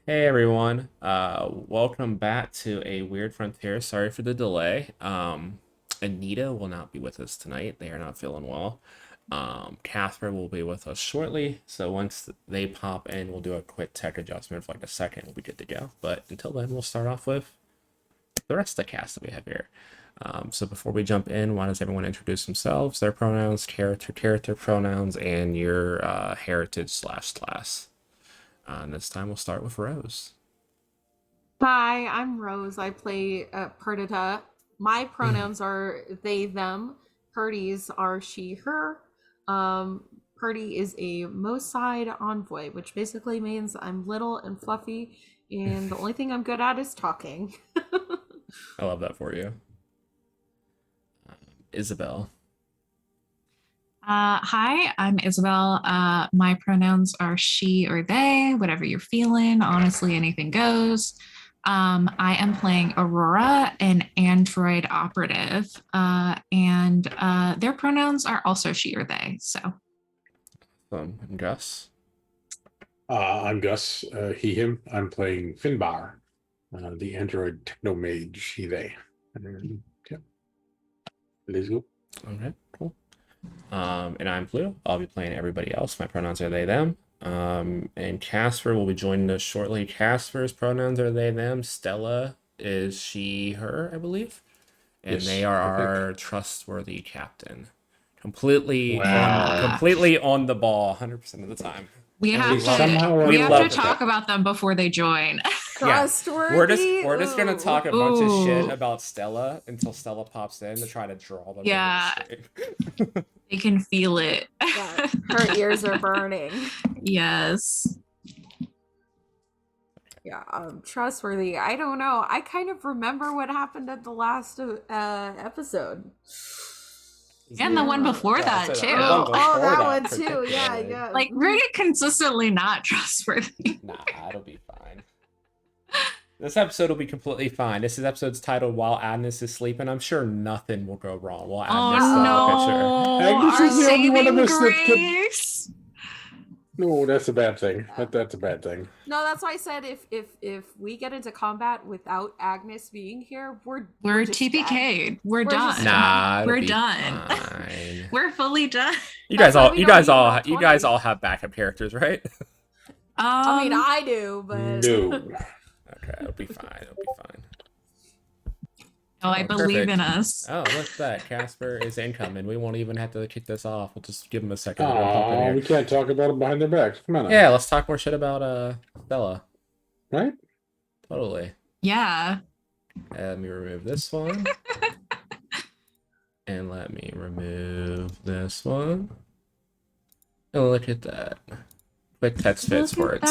Hey everyone, welcome back to A Weird Frontier. Sorry for the delay. Anita will not be with us tonight. They are not feeling well. Casper will be with us shortly. So once they pop in, we'll do a quick tech adjustment for like a second. We'll be good to go. But until then, we'll start off with the rest of the cast that we have here. So before we jump in, why does everyone introduce themselves, their pronouns, character pronouns, and your heritage slash class? And this time we'll start with Rose. Hi, I'm Rose. I play Perdita. My pronouns are they, them. Purdy's are she, her. Um, Purdy is a Moside envoy, which basically means I'm little and fluffy, and the only thing I'm good at is talking. I love that for you. Isabel. Hi, I'm Isabel. My pronouns are she or they, whatever you're feeling. Honestly, anything goes. I am playing Aurora, an android operative, and their pronouns are also she or they. So, And Gus. I'm Gus, he, him. I'm playing Finbar, the android techno mage, he, they. Yeah. Let's go. Okay, cool. And I'm Blue. I'll be playing everybody else. My pronouns are they, them. And Casper will be joining us shortly. Casper's pronouns are they, them. Stella is she, her, I believe. And Yes, they are our trustworthy captain. Completely Wow. on the ball 100% of the time. we And have we to somehow we love have to it. talk about them before they join. Trustworthy. We're just gonna Ooh. talk a bunch of shit Ooh. about Stella until Stella pops in to try to draw them. Yeah. They can feel it. Yeah, her ears are burning. Yes. Yeah, trustworthy. I don't know. I kind of remember what happened at the last episode. And the one before that, too. That one too. Yeah. Like, really consistently not trustworthy. Nah, it'll be fine. This episode will be completely fine. This episode's titled "While Agnes is Sleeping." I'm sure nothing will go wrong while Agnes is in the picture. Agnes Our is the only one of saving us that could- grace. No, that's a bad thing. That's a bad thing. No, that's why I said if we get into combat without Agnes being here, we're just TPK'd. We're just done. Nah, We're it'll be done. fine. We're fully done. You That's guys why all, we you don't guys need all, roll you guys 20. all have backup characters, right? I mean, I do, but No. Okay, it'll be fine. It'll be fine. Oh, I believe perfect. in us. Oh, look at that. Casper is incoming. We won't even have to kick this off. We'll just give him a second to pop in Oh, here. we can't talk about them behind their backs. Come on. Yeah, let's talk more shit about Bella. Right? Totally. Yeah. Let me remove this one. And let me remove this one. Oh, look at that. Quick text fits words.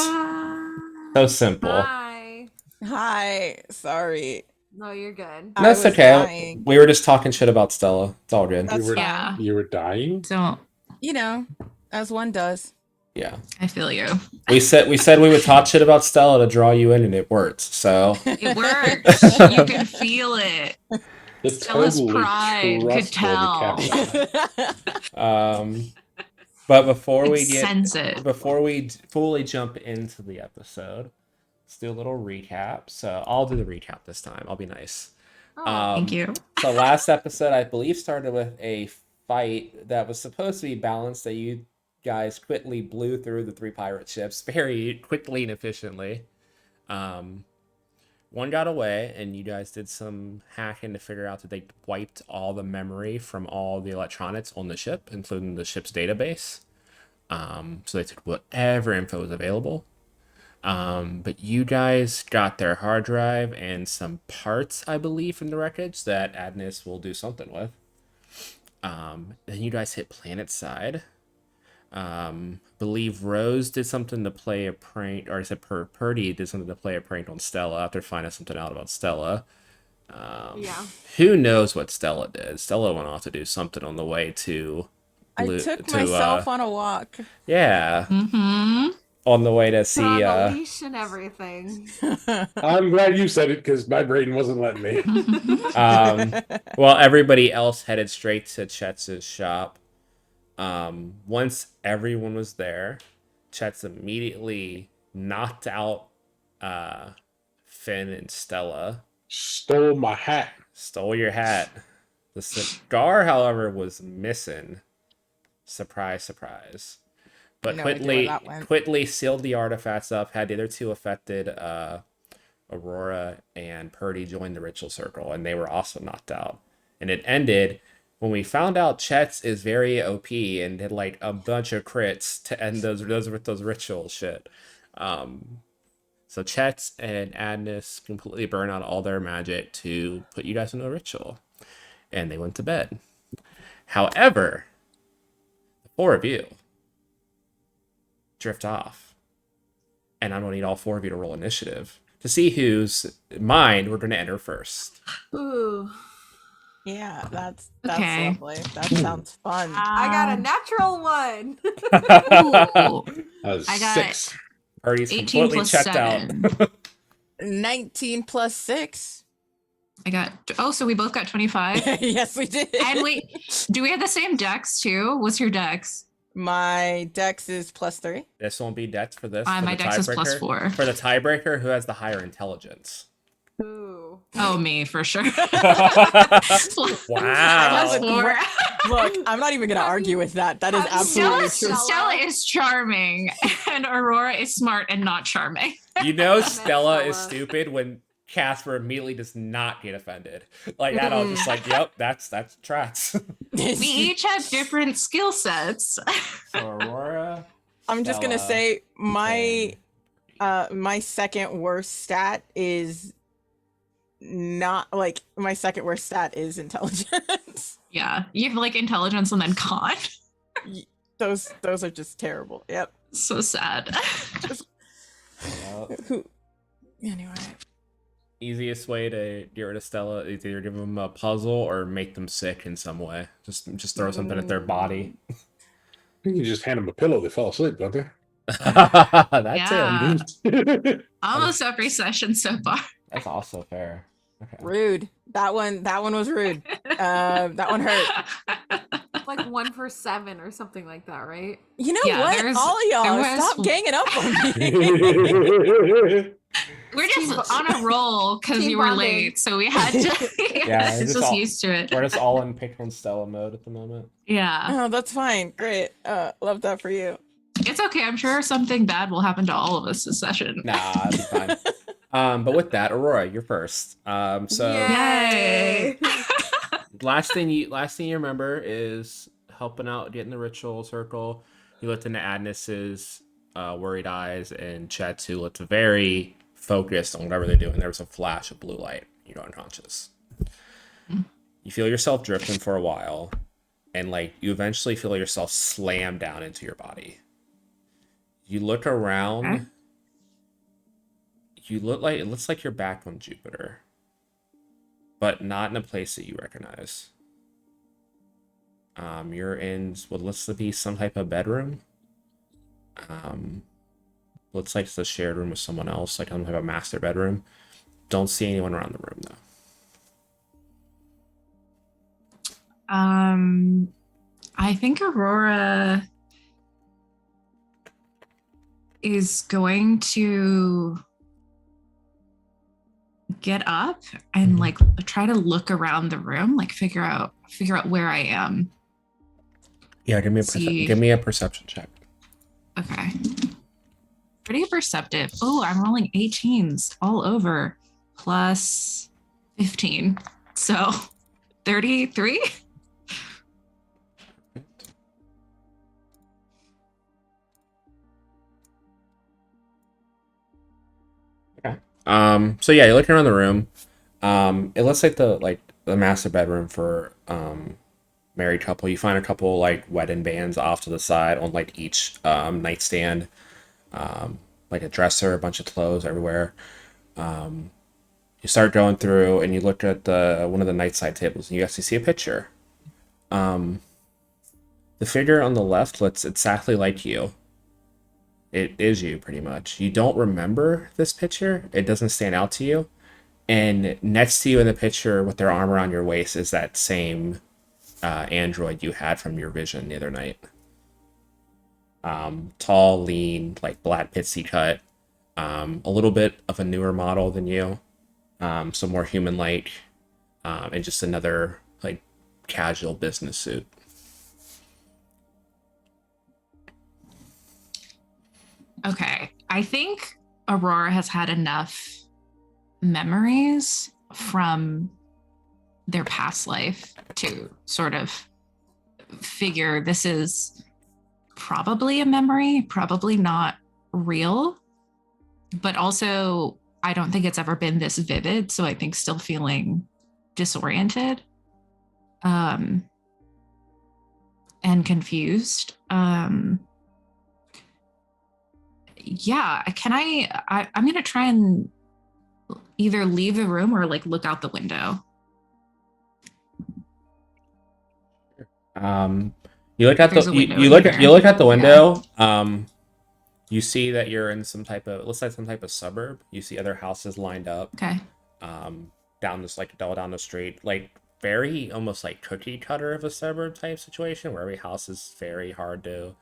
So simple. hi. Hi, sorry. No, you're good. I That's was okay. dying. We were just talking shit about Stella. It's all good. That's You were- fine. Yeah. You were dying? Don't. You know, as one does. Yeah. I feel you. We said we would talk shit about Stella to draw you in, and it worked. So It works. You can feel it. The Stella's pride could tell. But before Could we get sense it. before we fully jump into the episode, let's do a little recap. So I'll do the recap this time. I'll be nice. Oh, Thank you. So last episode, I believe, started with a fight that was supposed to be balanced that you guys quickly blew through the 3 pirate ships very quickly and efficiently. One got away, and you guys did some hacking to figure out that they wiped all the memory from all the electronics on the ship, including the ship's database. So they took whatever info was available. But you guys got their hard drive and some parts, I believe, from the wreckage that Agnes will do something with. Then you guys hit Planet Side. Believe Rose did something to play a prank, or I said Purdy did something to play a prank on Stella after finding something out about Stella. yeah. Who knows what Stella did? Stella went off to do something on the way to. I took myself on a walk. Yeah, Mm-hmm. on the way to Put see. on the leash and everything. I'm glad you said it because my brain wasn't letting me. Well, everybody else headed straight to Chet's shop. Once everyone was there, Chet's immediately knocked out Finn and Stella Stole my hat. stole your hat. The cigar, however, was missing. Surprise, surprise. But No idea where that went. quickly sealed the artifacts up, had the other two affected Aurora and Purdy join the ritual circle, and they were also knocked out. And it ended when we found out Chet's is very OP and did like a bunch of crits to end those ritual shit. So Chet's and Agnes completely burn out all their magic to put you guys in a ritual, and they went to bed. However, the four of you drift off, and I'm gonna need all four of you to roll initiative to see whose mind we're going to enter first. Ooh. Yeah, that's Okay. lovely. That sounds fun. I got a natural one. Ooh, I got 6. Party's 18 completely plus checked 7. out. 19 plus 6. I got, oh, so we both got 25. Yes, we did. And do we have the same dex too? What's your dex? My dex is plus 3. This won't be dex for this. My dex is plus 4. For the tiebreaker, who has the higher intelligence? Ooh. Oh, me for sure. Wow. Plus 4. Look, I'm not even going to argue with that. That is absolutely true. Stella is charming, and Aurora is smart and not charming. You know Stella is stupid when Casper immediately does not get offended. Like that, I was just like, yep, that's tracks. We each have different skill sets. So Aurora. I'm just going to Stella, say my and second worst stat is not like my second worst stat is intelligence. Yeah, you have like intelligence and then con. Those are just terrible. Yep. So sad. Who? Anyway. Easiest way to get rid of Stella is either give them a puzzle or make them sick in some way. Just throw something at their body. You can just hand them a pillow, they fall asleep, don't they? That's it. Almost every session so far. That's also fair. Okay. Rude. That one was rude. That one hurt. Like 1 for 7 or something like that, right? You know Yeah, what? All of y'all stop ganging up on me. We're just on a roll because Team you were bonding. late, so we had to. Yeah, it's just used to it. We're just all in pick on Stella mode at the moment. Yeah, Oh, that's fine. Great. Love that for you. it's okay. I'm sure something bad will happen to all of us this session. Nah, it'll be fine. But with that, Aurora, you're first. So Yay! last thing you remember is helping out, getting the ritual circle. You looked into Agnes's worried eyes, and Chet, who looked very focused on whatever they're doing. There was a flash of blue light. You're unconscious. You feel yourself drifting for a while, and like you eventually feel yourself slam down into your body. You look around. Okay. It looks like you're back on Jupiter, but not in a place that you recognize. You're in what looks to be some type of bedroom. Looks like it's a shared room with someone else, like some type of master bedroom. Don't see anyone around the room though. I think Aurora is going to get up and like try to look around the room, like figure out where I am. Yeah, give me a perception check. Okay. Pretty perceptive. Oh, I'm rolling 18s all over plus 15. So 33. Okay. So yeah, you're looking around the room. It looks like the master bedroom for married couple. You find a couple like wedding bands off to the side on like each nightstand. Like a dresser, a bunch of clothes everywhere. You start going through and you look at one of the nightside tables and you actually see a picture. The figure on the left looks exactly like you. It is you, pretty much. You don't remember this picture. It doesn't stand out to you. And next to you in the picture with their arm around your waist is that same android you had from your vision the other night. Tall, lean, like black pitsy cut. A little bit of a newer model than you, so more human-like, and just another like casual business suit. Okay. I think Aurora has had enough memories from their past life to sort of figure this is probably a memory, probably not real, but also I don't think it's ever been this vivid. So I think still feeling disoriented um, and confused. Yeah, I'm going to try and either leave the room or like look out the window. Um, you look If out the there's a window you in look at here. you look out the Yeah. window. You see that you're in some type of, looks like some type of suburb. You see other houses lined up, Okay. um, down the street, like very almost like cookie cutter of a suburb type situation where every house is very hard to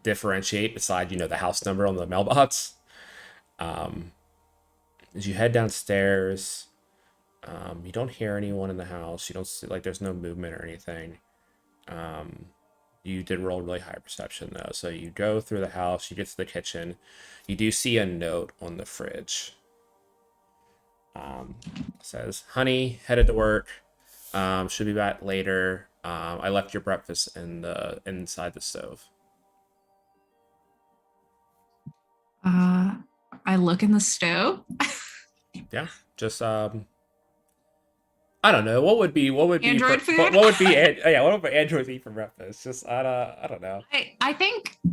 differentiate. Beside, the house number on the mailbox. Um, as you head downstairs, you don't hear anyone in the house. You don't see, like, there's no movement or anything. Um, you did roll really high perception though, so you go through the house. You get to the kitchen. You do see a note on the fridge. Says, "Honey, headed to work. Should be back later. I left your breakfast inside the stove." Uh, I look in the stove. Yeah, just I don't know. Android food. what would androids eat for breakfast? Just I don't know.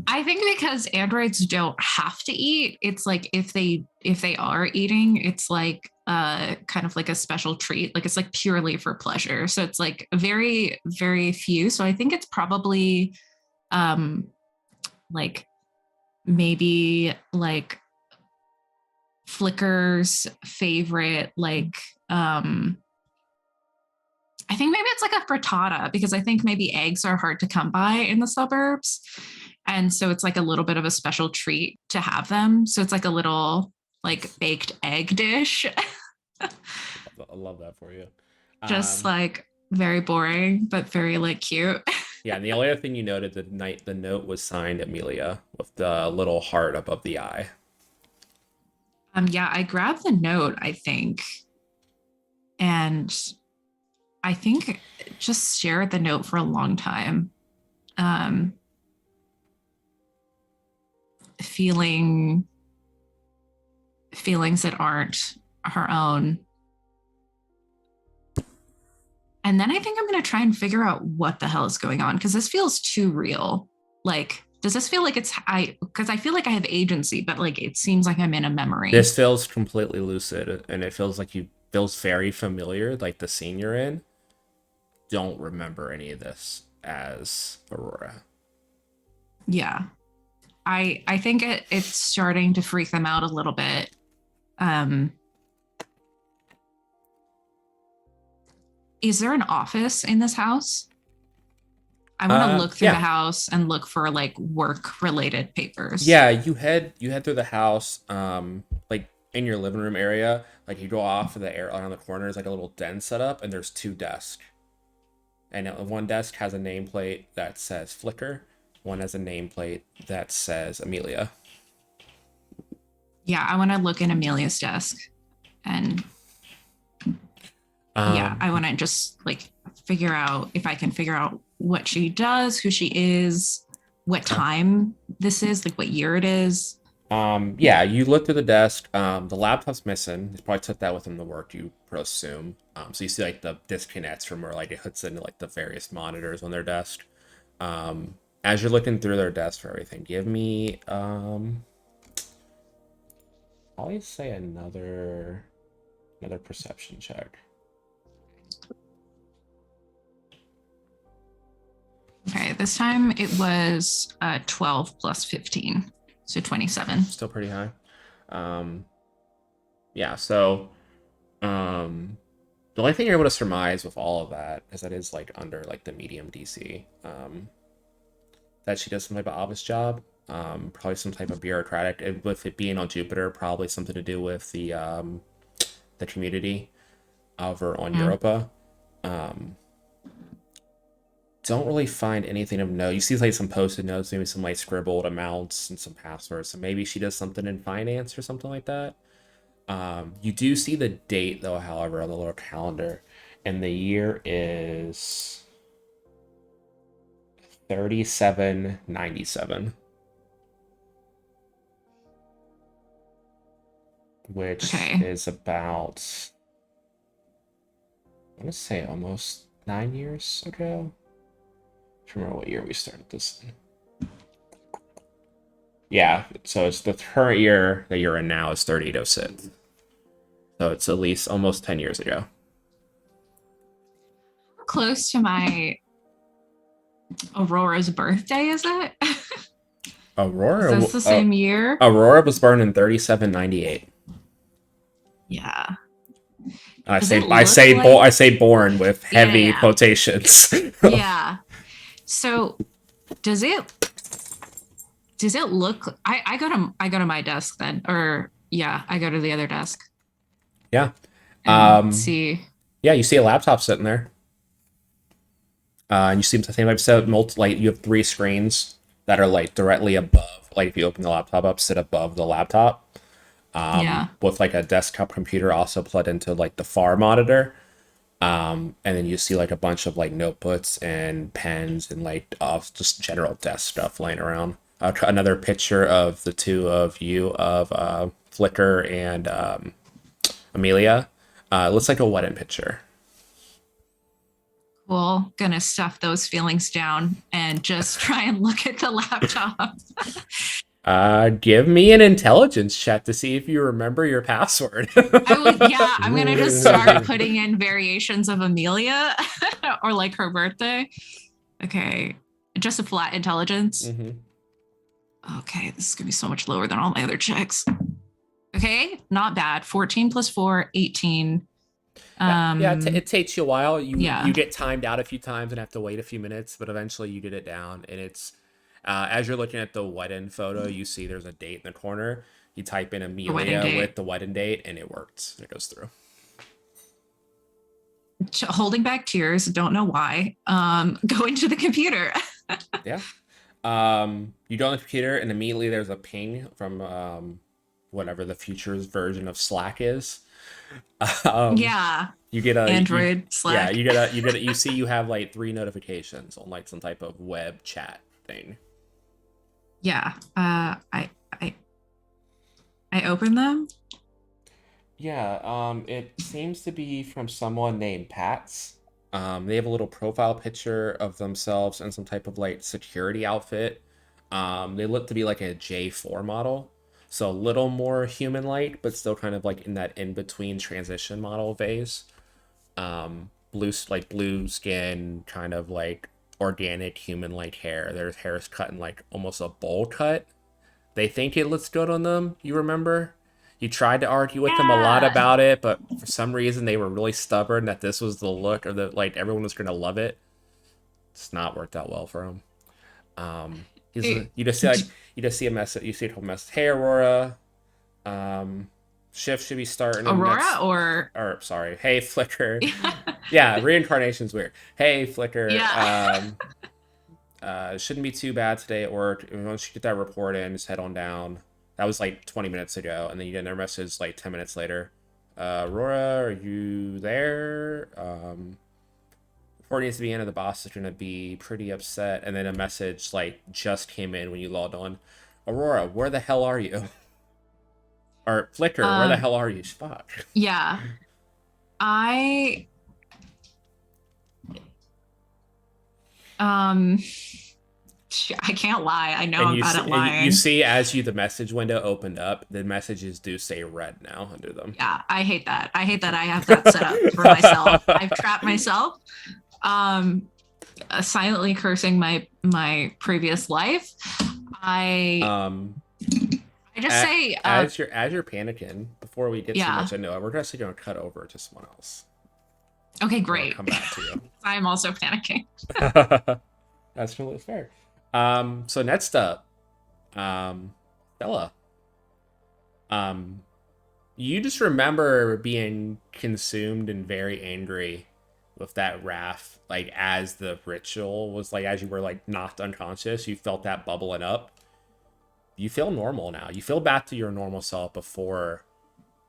I think because androids don't have to eat, it's like if they are eating, it's like kind of like a special treat. Like it's like purely for pleasure. So it's like very, very few. So I think it's probably um like maybe like Flicker's favorite I think maybe it's like a frittata because I think maybe eggs are hard to come by in the suburbs. And so it's like a little bit of a special treat to have them. So it's like a little like baked egg dish, I love that for you. just Um, like very boring, but very like cute. yeah, and the only other thing you noted, the note was signed Amelia with the little heart above the eye. Yeah, I grabbed the note, I think, and I think just shared the note for a long time. Um, feeling feelings that aren't her own. And then I think I'm going to try and figure out what the hell is going on because this feels too real. Like, does this feel like because I feel like I have agency, but like it seems like I'm in a memory. This feels completely lucid, and it feels very familiar, like the scene you're in. Don't remember any of this as Aurora. Yeah. I think it's starting to freak them out a little bit. Um, is there an office in this house? I want to look through the Yeah, house and look for like work related papers. yeah. You head through the house, like in your living room area. Like you go off of the air around the corner is like a little den set up, and there's two desks. And one desk has a nameplate that says Flicker. One has a nameplate that says Amelia. Yeah, I want to look in Amelia's desk and yeah, I Um, want to just like figure out if I can figure out what she does, who she is, what time this is, like what year it is. yeah, you look through the desk. The laptop's missing. He probably took that with him to work, you presume. So you see like the disconnects from where like it hooks into like the various monitors on their desk. As you're looking through their desk for everything, give me I'll always say another perception check. Okay, this time it was 12 plus 15, so 27. Still pretty high. Um, yeah, so the only thing you're able to surmise with all of that, because that is like under like the medium DC, that she does some type of office job. Probably some type of bureaucratic. With it being on Jupiter, probably something to do with the community over on Mm. Europa. Um, don't really find anything of note. You see like some post-it notes, maybe some like scribbled amounts and some passwords. So maybe she does something in finance or something like that. You do see the date though, however, on the little calendar, and the year is 3797, which Okay. is about, I want to say almost 9 years ago. I don't remember what year we started this in. Yeah, so it's the current year that you're in now is 3806. So it's at least almost 10 years ago. Close to my Aurora's birthday, is it? Is Aurora, this the same year? Aurora was born in 3798. Yeah. I Does say it I look say like? I say born with Yeah, heavy yeah. quotations. Yeah. So does it look I go to my desk then, or yeah, I go to the other desk Yeah. and Um see. yeah, you see a laptop sitting there. And you see the same episode like you have three screens that are like directly above, like if you open the laptop up, sit above the laptop. Yeah. With like a desktop computer also plugged into like the far monitor. And then you see like a bunch of like notebooks and pens and like just general desk stuff laying around. Another picture of the two of you of Flicker and Amelia. It looks like a wedding picture. Cool. Gonna stuff those feelings down and just try and look at the laptop. Give me an intelligence check to see if you remember your password. Yeah, I'm gonna just start putting in variations of Amelia or like her birthday. Okay. Just a flat intelligence. Mm-hmm. Okay, this is gonna be so much lower than all my other checks. Okay, not bad. 14 plus 4, 18. It takes you a while. Yeah. You get timed out a few times and have to wait a few minutes, but eventually you get it down. And it's as you're looking at the wedding photo, you see there's a date in the corner. You type in Amelia with the wedding date, and it works. It goes through. Holding back tears, don't know why. Go into the computer. Yeah. You go on the computer, and immediately there's a ping from whatever the future's version of Slack is. Yeah. You get a Android Slack. Yeah, you see you have like 3 notifications on like some type of web chat thing. Yeah. I open them. Yeah, it seems to be from someone named Pats. They have a little profile picture of themselves in some type of like security outfit. They look to be like a J4 model, so a little more human-like, but still kind of like in that in-between transition model phase. Blue skin, kind of like organic human-like hair. Their hair is cut in like almost a bowl cut. They think it looks good on them. You remember? You tried to argue with them a lot about it, but for some reason they were really stubborn that this was the look or that like everyone was gonna love it. It's not worked out well for him. You just see a message. You see a whole message. Hey Aurora, shift should be starting. Aurora or sorry. Hey Flicker. Yeah, reincarnation's weird. Hey Flicker. Yeah. Shouldn't be too bad today at work. Once you get that report in, just head on down. That was like 20 minutes ago, and then you get another message like 10 minutes later. Aurora, are you there? Report needs to be in, and the boss is going to be pretty upset. And then a message like just came in when you logged on. Aurora, where the hell are you? Or Flicker, where the hell are you? Fuck. Yeah. I can't lie. I know I'm bad at lying. You see, as the message window opened up, the messages do say red now under them. Yeah, I hate that. I hate that I have that set up for myself. I've trapped myself. Silently cursing my previous life. I just say as you're panicking before we get too yeah. much into it, we're actually going to cut over to someone else. Okay, great. Come back to you. I'm also panicking. That's completely fair. So next up, Stella. Um, you just remember being consumed and very angry with that wrath, like as the ritual was like as you were like knocked unconscious, you felt that bubbling up. You feel normal now. You feel back to your normal self before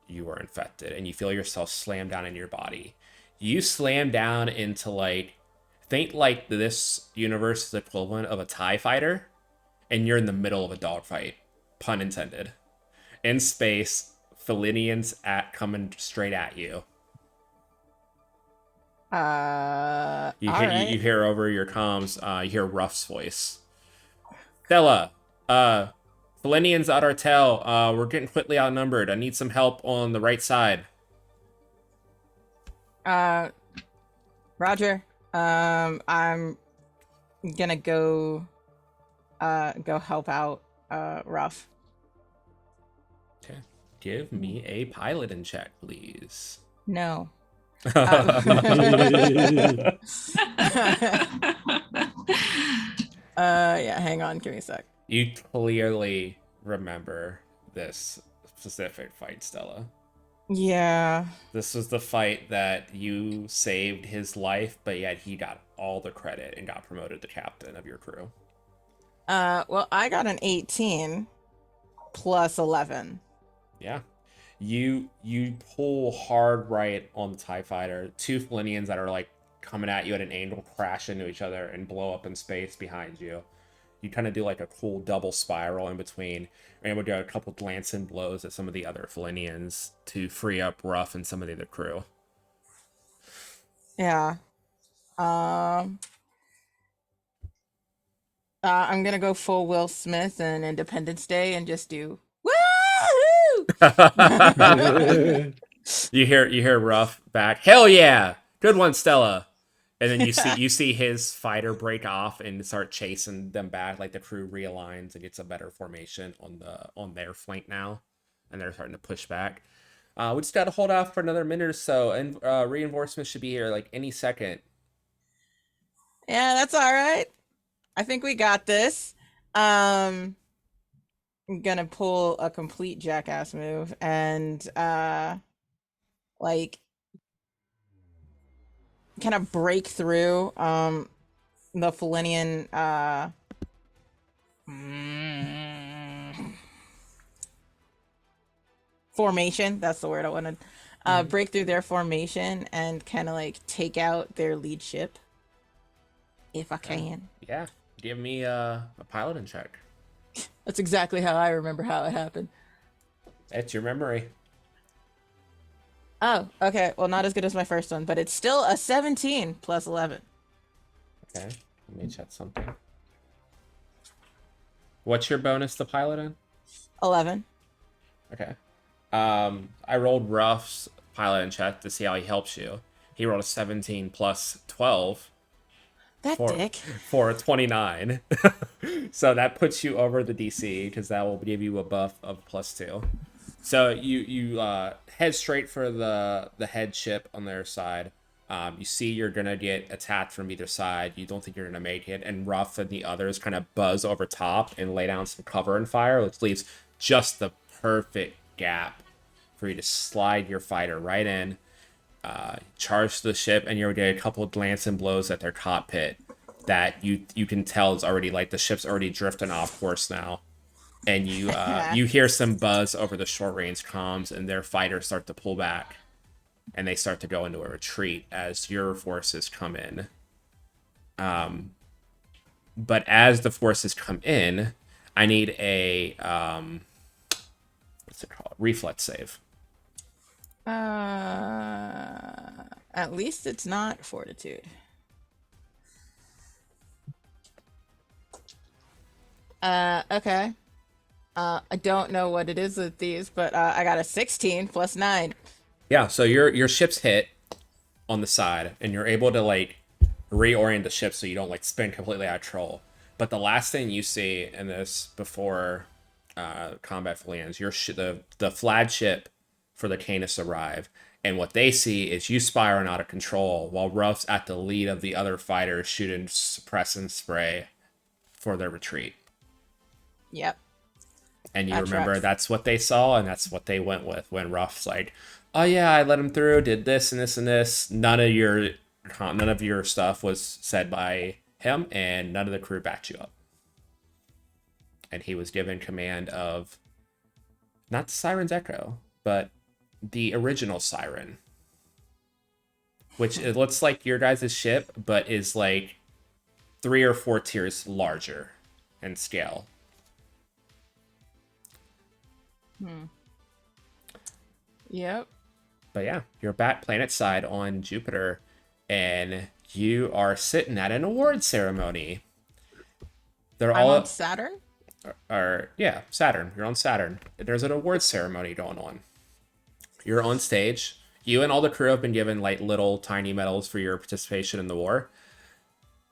you were infected, and you feel yourself slam down in your body. You slam down into like think like this universe is the equivalent of a TIE fighter, and you're in the middle of a dogfight. Pun intended. In space, Felinians at coming straight at you. All right. You hear over your comms, you hear Ruff's voice. Stella, Felinians at our tail. We're getting quickly outnumbered. I need some help on the right side. Roger. I'm gonna go help out Ruff. Okay. Give me a piloting check, please. No. Yeah, hang on, give me a sec. You clearly remember this specific fight, Stella. Yeah. This was the fight that you saved his life, but yet he got all the credit and got promoted to captain of your crew. Well, I got an 18 plus 11. Yeah. You pull hard right on the TIE fighter. Two Flinians that are like coming at you at an angle crash into each other and blow up in space behind you. You kind of do like a cool double spiral in between. You're able to do a couple glancing blows at some of the other Flinians to free up Ruff and some of the other crew. Yeah. I'm gonna go full Will Smith and Independence Day and just do woo! You hear Ruff back. Hell yeah, good one, Stella. And then you see his fighter break off and start chasing them back. Like the crew realigns and gets a better formation on their flank now, and they're starting to push back. We just got to hold off for another minute or so, and reinforcements should be here like any second. Yeah, that's all right. I think we got this. I'm gonna pull a complete jackass move and like kind of break through the Felinian formation. That's the word I wanted. Break through their formation and kind of like take out their lead ship if I can. Yeah, give me a piloting check. That's exactly how I remember how it happened. It's your memory. Oh, okay. Well, not as good as my first one, but it's still a 17 plus 11. Okay, let me check something. What's your bonus to piloting? 11. Okay. I rolled Ruff's piloting check to see how he helps you. He rolled a 17 plus 12. That dick. For a 29. So that puts you over the DC because that will give you a buff of +2. So you head straight for the head ship on their side. You see you're gonna get attacked from either side. You don't think you're gonna make it, and Ruff and the others kind of buzz over top and lay down some cover and fire, which leaves just the perfect gap for you to slide your fighter right in. Charge the ship, and you'll get a couple of glancing blows at their cockpit that you can tell is already like the ship's already drifting off course now, and you hear some buzz over the short range comms, and their fighters start to pull back, and they start to go into a retreat as your forces come in. But as the forces come in, I need a what's it called? Reflex save. At least it's not fortitude. Okay. I don't know what it is with these, but I got a 16 plus 9. Yeah, so your ship's hit on the side, and you're able to like reorient the ship so you don't like spin completely out of control. But the last thing you see in this before combat lands, the flagship for the Canis arrive, and what they see is you spiraling out of control while Ruff's at the lead of the other fighters shooting suppressant spray for their retreat. Yep. And you That remember tracks. that's what they saw and that's what they went with when Ruff's like, "Oh yeah, I let him through, did this and this and this." None of your stuff was said by him, and none of the crew backed you up. And he was given command of not the Siren's Echo, but the original Siren, which it looks like your guys' ship, but is like 3 or 4 tiers larger in scale. Yep. But yeah, you're back planet side on Jupiter, and you are sitting at an award ceremony. They're I'm on all Saturn. are yeah, Saturn. You're on Saturn. There's an award ceremony going on. You're on stage. You and all the crew have been given like little tiny medals for your participation in the war.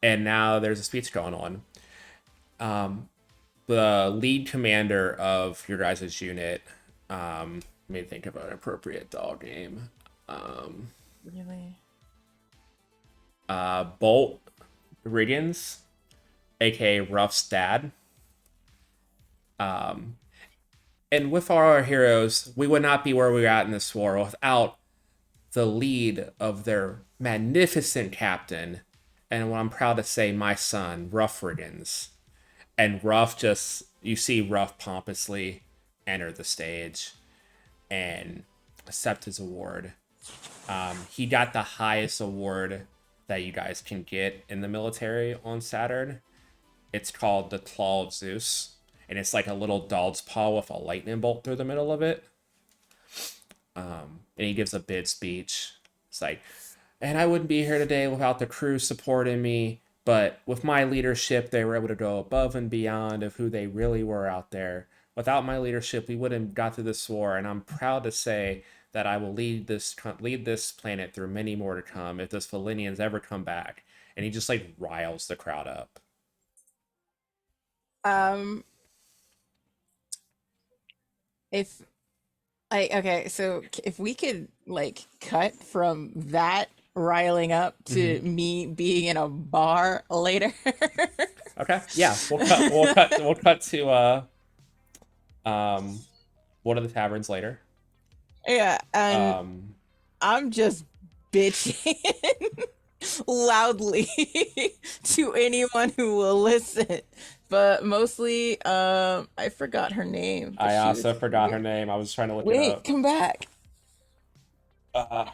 And now there's a speech going on. The lead commander of your guys' unit, let me think of an appropriate dog name. Really? Bolt Riggins, aka Ruff's dad. And with our heroes, we would not be where we're at in this war without the lead of their magnificent captain, and what I'm proud to say, my son, Ruff Riggins. And Ruff you see Ruff pompously enter the stage and accept his award. He got the highest award that you guys can get in the military on Saturn. It's called the Claw of Zeus, and it's like a little dog's paw with a lightning bolt through the middle of it. And he gives a big speech. It's like, and I wouldn't be here today without the crew supporting me, but with my leadership, they were able to go above and beyond of who they really were out there. Without my leadership, we wouldn't have got through this war, and I'm proud to say that I will lead this planet through many more to come if this Valinians ever come back. And he just like riles the crowd up. Um, if okay, so if we could like cut from that riling up to me being in a bar later. Okay, yeah, we'll cut to one of the taverns later. Yeah, and Um, I'm just bitching loudly to anyone who will listen. But mostly, I forgot her name. But I she also was forgot her name. I was trying to look it Wait, up. come back. Uh,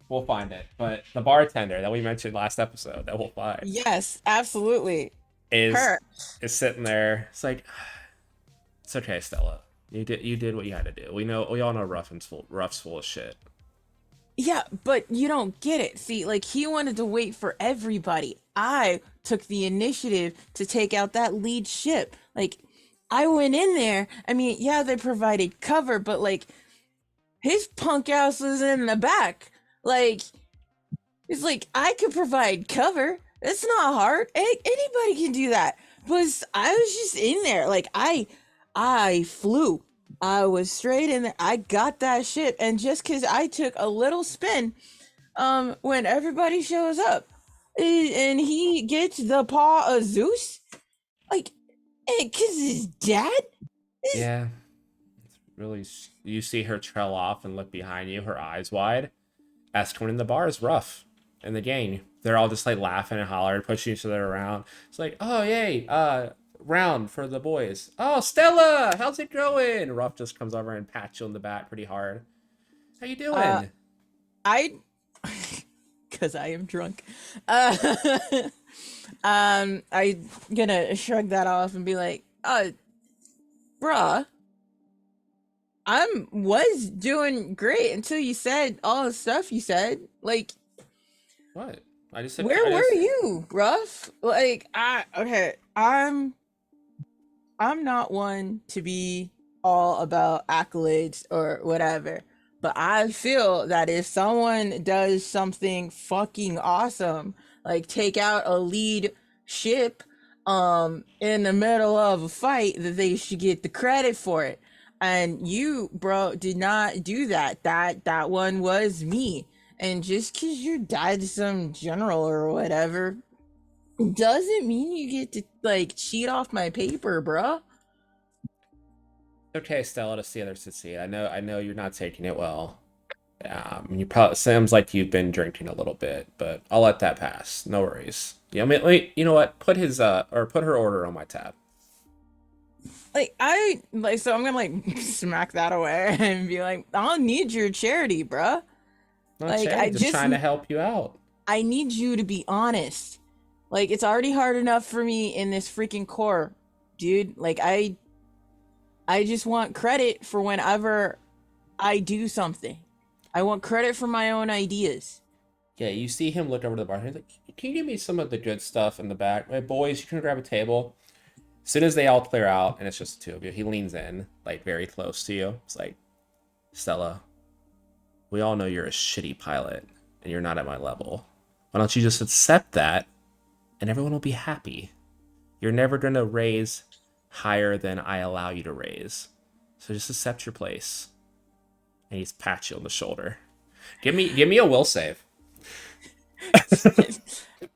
we'll find it. But the bartender that we mentioned last episode that we'll find Yes, absolutely. is Her. is sitting there. It's like, it's okay, Stella. You did what you had to do. We all know Ruff's full of shit. Yeah, but you don't get it. See, like he wanted to wait for everybody. I took the initiative to take out that lead ship. Like I went in there. I mean, yeah, they provided cover, but like his punk ass was in the back. Like it's like I could provide cover. It's not hard. Anybody can do that. But I was just in there. Like I flew. I was straight in there. I got that shit. And just cause I took a little spin, when everybody shows up and he gets the paw of Zeus, like, cause his dad is Yeah, really. You see her trail off and look behind you, her eyes wide. Escorting in the bar is rough, and the gang. They're all just like laughing and hollering, pushing each other around. It's like, oh yay, round for the boys. Oh, Stella, how's it going? Ruff just comes over and pats you on the back pretty hard. How you uh doing? I because I am drunk. Uh I gonna shrug that off and be like, bruh, was doing great until you said all the stuff you said. Like, What? I just said. where I were just. you, Ruff? Like, I'm not one to be all about accolades or whatever, but I feel that if someone does something fucking awesome, like take out a lead ship in the middle of a fight, that they should get the credit for it. And you, bro, did not do that. That one was me. And just cause your dad's some general or whatever doesn't mean you get to like cheat off my paper, bro. Okay, Stella, to see others succeed. I know you're not taking it well. You probably seems like you've been drinking a little bit, but I'll let that pass. No worries. Yeah, I mean, wait, you know what? Put his or put her order on my tab. So I'm gonna like smack that away and be like, I don't need your charity, bruh. Not Like charity, just trying to help you out. I need you to be honest. Like it's already hard enough for me in this freaking core, dude. Like I just want credit for whenever I do something. I want credit for my own ideas. Yeah, you see him look over to the bar. He's like, "Can you give me some of the good stuff in the back, hey, boys? You can grab a table." As soon as they all clear out, and it's just the two of you, he leans in, like very close to you. It's like, Stella, we all know you're a shitty pilot, and you're not at my level. Why don't you just accept that, and everyone will be happy? You're never gonna raise higher than I allow you to raise, so just accept your place. And he's pat you on the shoulder. Give me a will save.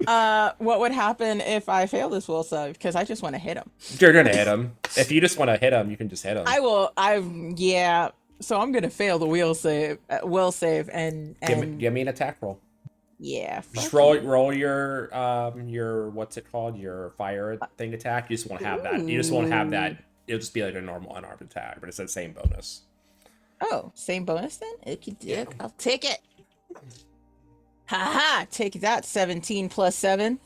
What would happen if I fail this will save? Because I just want to hit him. You're gonna hit him. If you just want to hit him, you can just hit him. I will. Yeah. So I'm gonna fail the will save, and Give me an attack roll. yeah. Just Fuck roll your what's it called, your fire thing attack. You just want to have that. You just want to have that. It'll just be like a normal unarmed attack, but it's the same bonus. Oh, same bonus then? Yeah. I'll take it. Haha, take that 17 plus 7.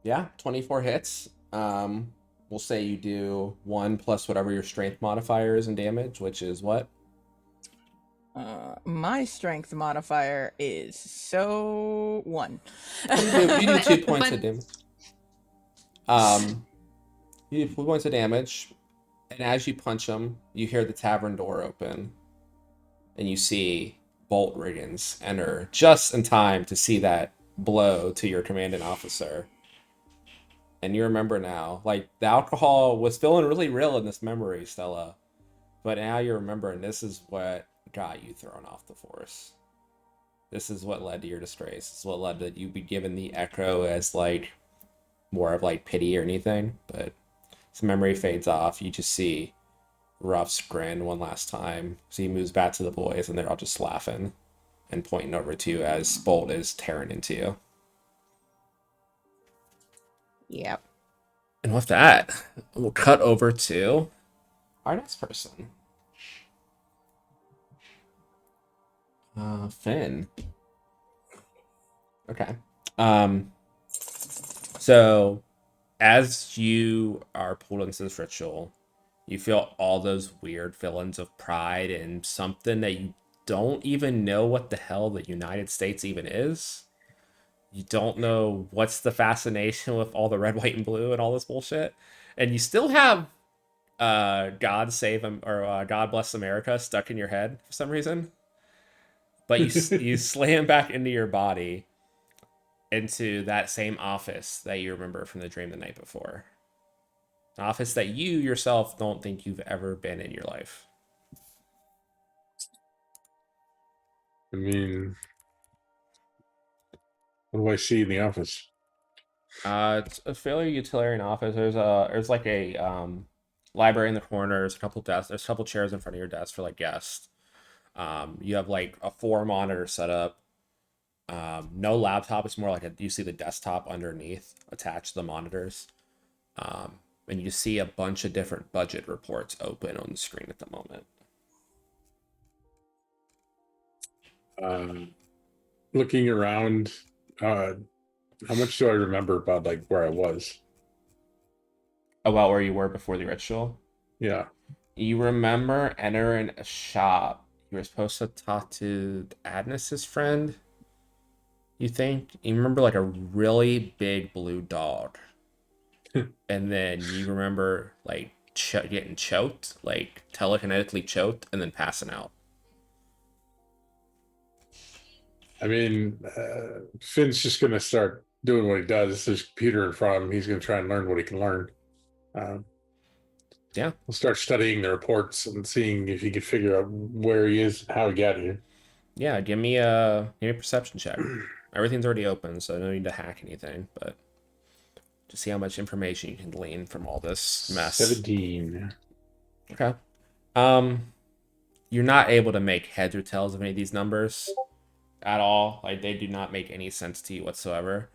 Yeah, 24 hits. We'll say you do 1 plus whatever your strength modifier is in damage, which is what? My strength modifier is so 1. You do 2 points of damage. You do 2 points of damage, and as you punch him, you hear the tavern door open, and you see Bolt Riggins enter just in time to see that blow to your commanding officer. And you remember now, like, the alcohol was feeling really real in this memory, Stella. But now you remember, and this is what got you thrown off the force. This is what led to your disgrace. This is what led to you be given the echo as, like, more of, like, pity or anything. But as the memory fades off, you just see Ruff's grin one last time. So he moves back to the boys, and they're all just laughing and pointing over to you as Bolt is tearing into you. Yep. And with that, we'll cut over to our next person. Finn. Okay. So as you are pulled into this ritual, you feel all those weird feelings of pride and something that you don't even know what the hell the United States even is. You don't know what's the fascination with all the red, white, and blue and all this bullshit. And you still have God Save or God Bless America stuck in your head for some reason. But you slam back into your body, into that same office that you remember from the dream the night before. An office that you yourself don't think you've ever been in your life. I mean, what do I see in the office? It's a fairly utilitarian office. There's like a library in the corner. There's a couple desks. There's a couple chairs in front of your desk for like guests. You have like a 4-monitor setup. No laptop. It's more like you see the desktop underneath attached to the monitors. And you see a bunch of different budget reports open on the screen at the moment. Looking around, how much do I remember about like where I was? About where you were before the ritual? Yeah. You remember entering a shop. You were supposed to talk to Agnes's friend. You think? You remember like a really big blue dog. And then you remember like getting choked, like telekinetically choked, and then passing out. I mean, Finn's just going to start doing what he does. There's a computer in front of him. He's going to try and learn what he can learn. Yeah. He'll start studying the reports and seeing if he can figure out where he is, how he got here. Yeah, give me a perception check. Everything's already open, so no need to hack anything, but to see how much information you can glean from all this mess. 17. Okay. You're not able to make heads or tails of any of these numbers at all. Like they do not make any sense to you whatsoever.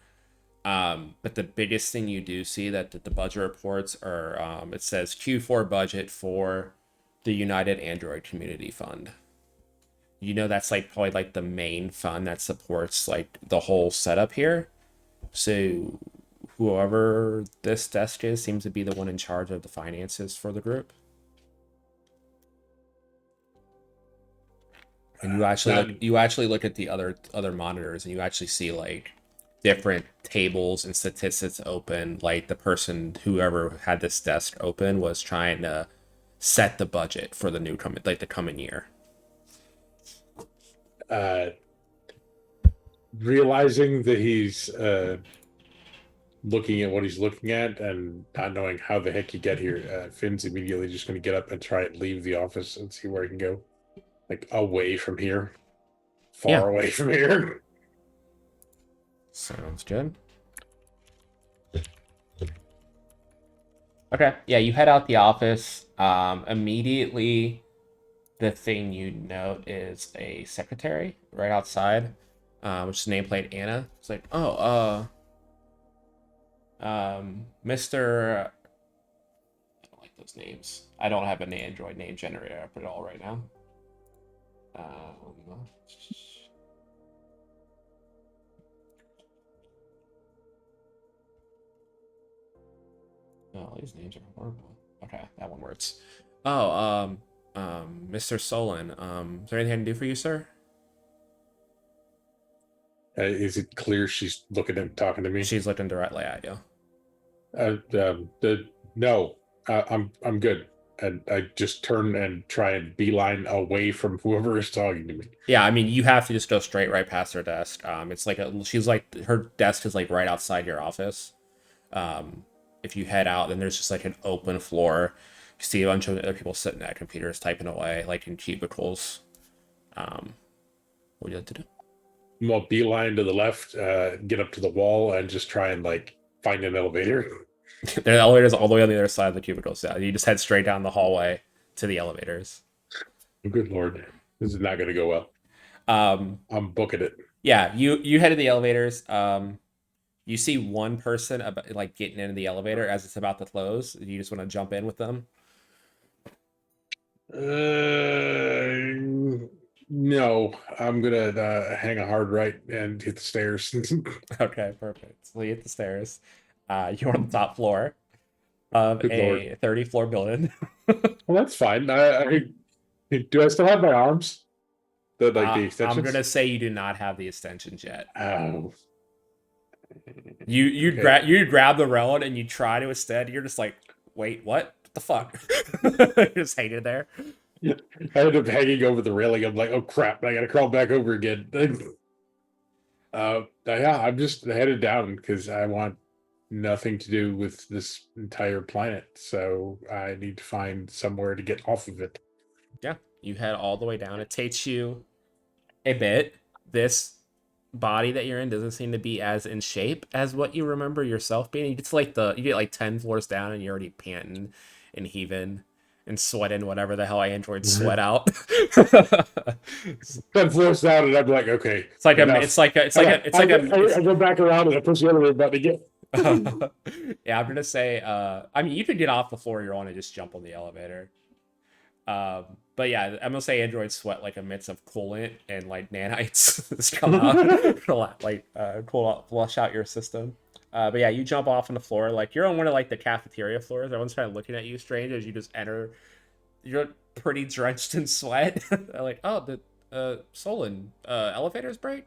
But the biggest thing you do see that the budget reports are it says Q4 budget for the United Android Community Fund. You know that's like probably like the main fund that supports like the whole setup here. So whoever this desk is seems to be the one in charge of the finances for the group. And you actually look at the other monitors and you actually see like different tables and statistics open. Like the person whoever had this desk open was trying to set the budget for the coming year. Realizing that he's looking at what he's looking at and not knowing how the heck he get here, Finn's immediately just going to get up and try and leave the office and see where he can go, like away from here, far away from here. Sounds good. Okay, yeah, you head out the office. Immediately, the thing you note is a secretary right outside, which is nameplate Anna. It's like, Mr. I don't like those names. I don't have an Android name generator up at all right now. Oh, these names are horrible. Okay, that one works. Oh, Mr. Solon, is there anything I can do for you, sir? Is it clear she's looking at talking to me? She's looking directly at you. No, I'm good. And I just turn and try and beeline away from whoever is talking to me. Yeah, I mean, you have to just go straight right past her desk. It's like she's like her desk is like right outside your office. If you head out, then there's just like an open floor. You see a bunch of other people sitting at computers typing away, like in cubicles. What would you like to do? Well, beeline to the left, get up to the wall, and just try and like find an elevator. The elevator's all the way on the other side of the cubicles. Yeah, you just head straight down the hallway to the elevators. Good lord, this is not going to go well. I'm booking it. Yeah, you head to the elevators. You see one person about like getting into the elevator as it's about to close. You just want to jump in with them. No, I'm gonna hang a hard right and hit the stairs. Okay, perfect. So you hit the stairs. You're on the top floor of Good a 30-floor building. Well, that's fine. Do I still have my arms? The extensions? I'm gonna say you do not have the extensions yet. Oh. You grab the railroad and you try to extend. You're just like, wait, what? What the fuck? You're just hanging there. Yeah, I ended up hanging over the railing. I'm like, oh crap! I gotta crawl back over again. Yeah, I'm just headed down because I want nothing to do with this entire planet. So I need to find somewhere to get off of it. Yeah, you head all the way down. It takes you a bit. This body that you're in doesn't seem to be as in shape as what you remember yourself being. You get like 10 floors down and you're already panting and heaving and sweating whatever the hell androids sweat out. 10 floors down, and I'm like, okay. I go back around and I push the elevator button again. Yeah, I'm gonna say. I mean, you could get off the floor you're on and just jump on the elevator. But yeah, I'm gonna say androids sweat like a mix of coolant and like nanites just come out, like flush out your system. But yeah, you jump off on the floor, like you're on one of like the cafeteria floors. Everyone's kind of looking at you strange as you just enter. You're pretty drenched in sweat. Like, oh, the Solon elevators break.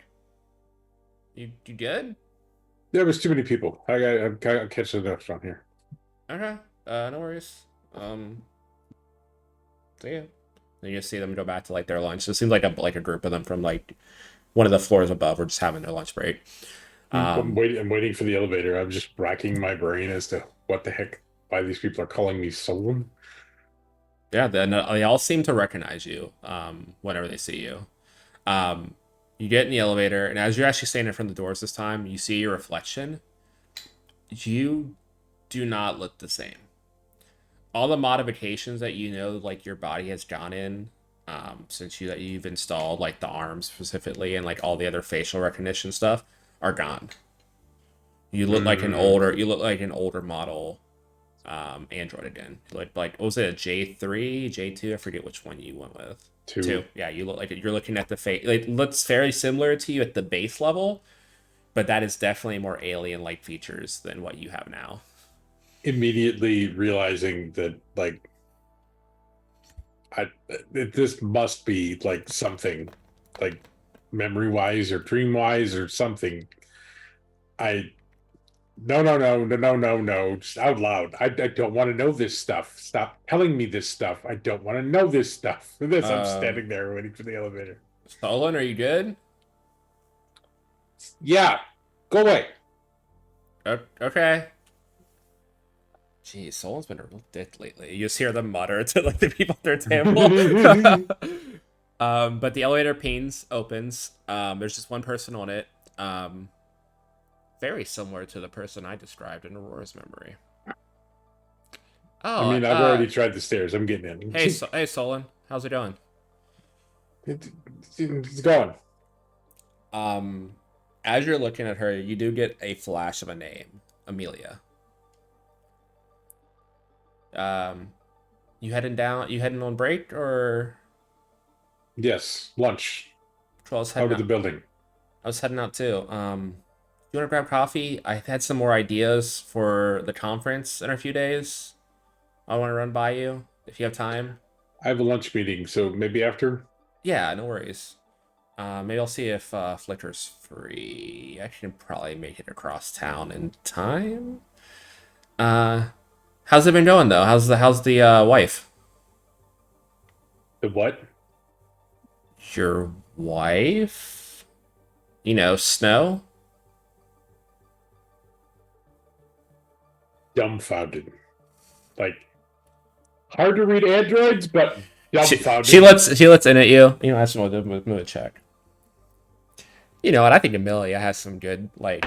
You good? There was too many people. I'm catching the next one here. Okay. No worries. So yeah. Then you just see them go back to like their lunch. So it seems like a group of them from like one of the floors above were just having their lunch break. I'm waiting for the elevator. I'm just racking my brain as to what the heck, why these people are calling me Solon. Yeah, then they all seem to recognize you whenever they see you. You get in the elevator, and as you're actually standing in front of the doors this time, you see your reflection. You do not look the same. all the modifications that you know, like your body has gone in, since you've installed like the arms specifically and like all the other facial recognition stuff are gone. You look like an older model Android again. Like what was it, a J3, J2? I forget which one you went with. Two. Two. Yeah, you look like you're looking at the face. Like, it looks fairly similar to you at the base level, but that is definitely more alien-like features than what you have now. Immediately realizing that, like, this must be like something, like memory wise or dream wise or something. I no, just out loud. I don't want to know this stuff. Stop telling me this stuff. I don't want to know this stuff. As I'm standing there waiting for the elevator. Stolen, are you good? Yeah, go away. Okay. Jeez, Solon's been a real dick lately. You just hear them mutter to like the people at their table. But the elevator pings opens. There's just one person on it. Very similar to the person I described in Aurora's memory. I Oh, mean, I've already tried the stairs. I'm getting in. hey, Solon, how's it going? It's going. Um, as you're looking at her, you do get a flash of a name, Amelia. Um, you heading down? You heading on break or? Yes, lunch I was out heading of the out. building. I was heading out too. You want to grab coffee? I had some more ideas for the conference in a few days. I want to run by you if you have time. I have a lunch meeting, so maybe after. Yeah, no worries. Maybe I'll see if Flicker's free. I can probably make it across town in time. Uh, how's it been going though? How's the wife? The what? Your wife? You know, Snow? Dumbfounded. Like, hard to read androids, but dumbfounded. She lets in at you. You know, that's no move a check. You know what? I think Amelia has some good like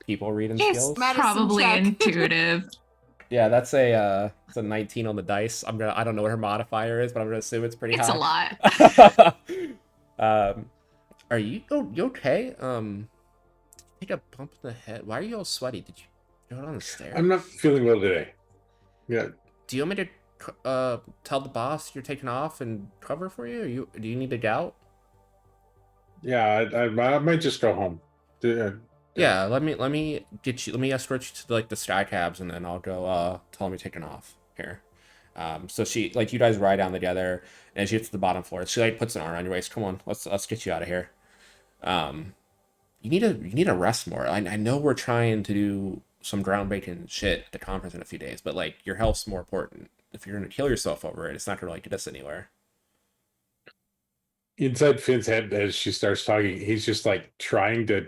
people reading She's skills. Medicine probably check. intuitive. Yeah, that's it's a 19 on the dice. I don't know what her modifier is, but I'm gonna assume it's pretty It's a high. lot. Are you okay? Take a bump in the head. Why are you all sweaty? Did you go down the stairs? I'm not feeling well today. Yeah. Do you want me to tell the boss you're taking off and cover for you? Do you need a gout? Yeah, I might just go home. Yeah, let me escort you to like the sky cabs and then I'll go tell him you're taking off here. So she like you guys ride down together and as you get to the bottom floor, she like puts an arm on your waist. Come on, let's get you out of here. Um you need to rest more. I know we're trying to do some groundbreaking shit at the conference in a few days, but like your health's more important. If you're gonna kill yourself over it, it's not gonna like get us anywhere. Inside Finn's head, as she starts talking, he's just like trying to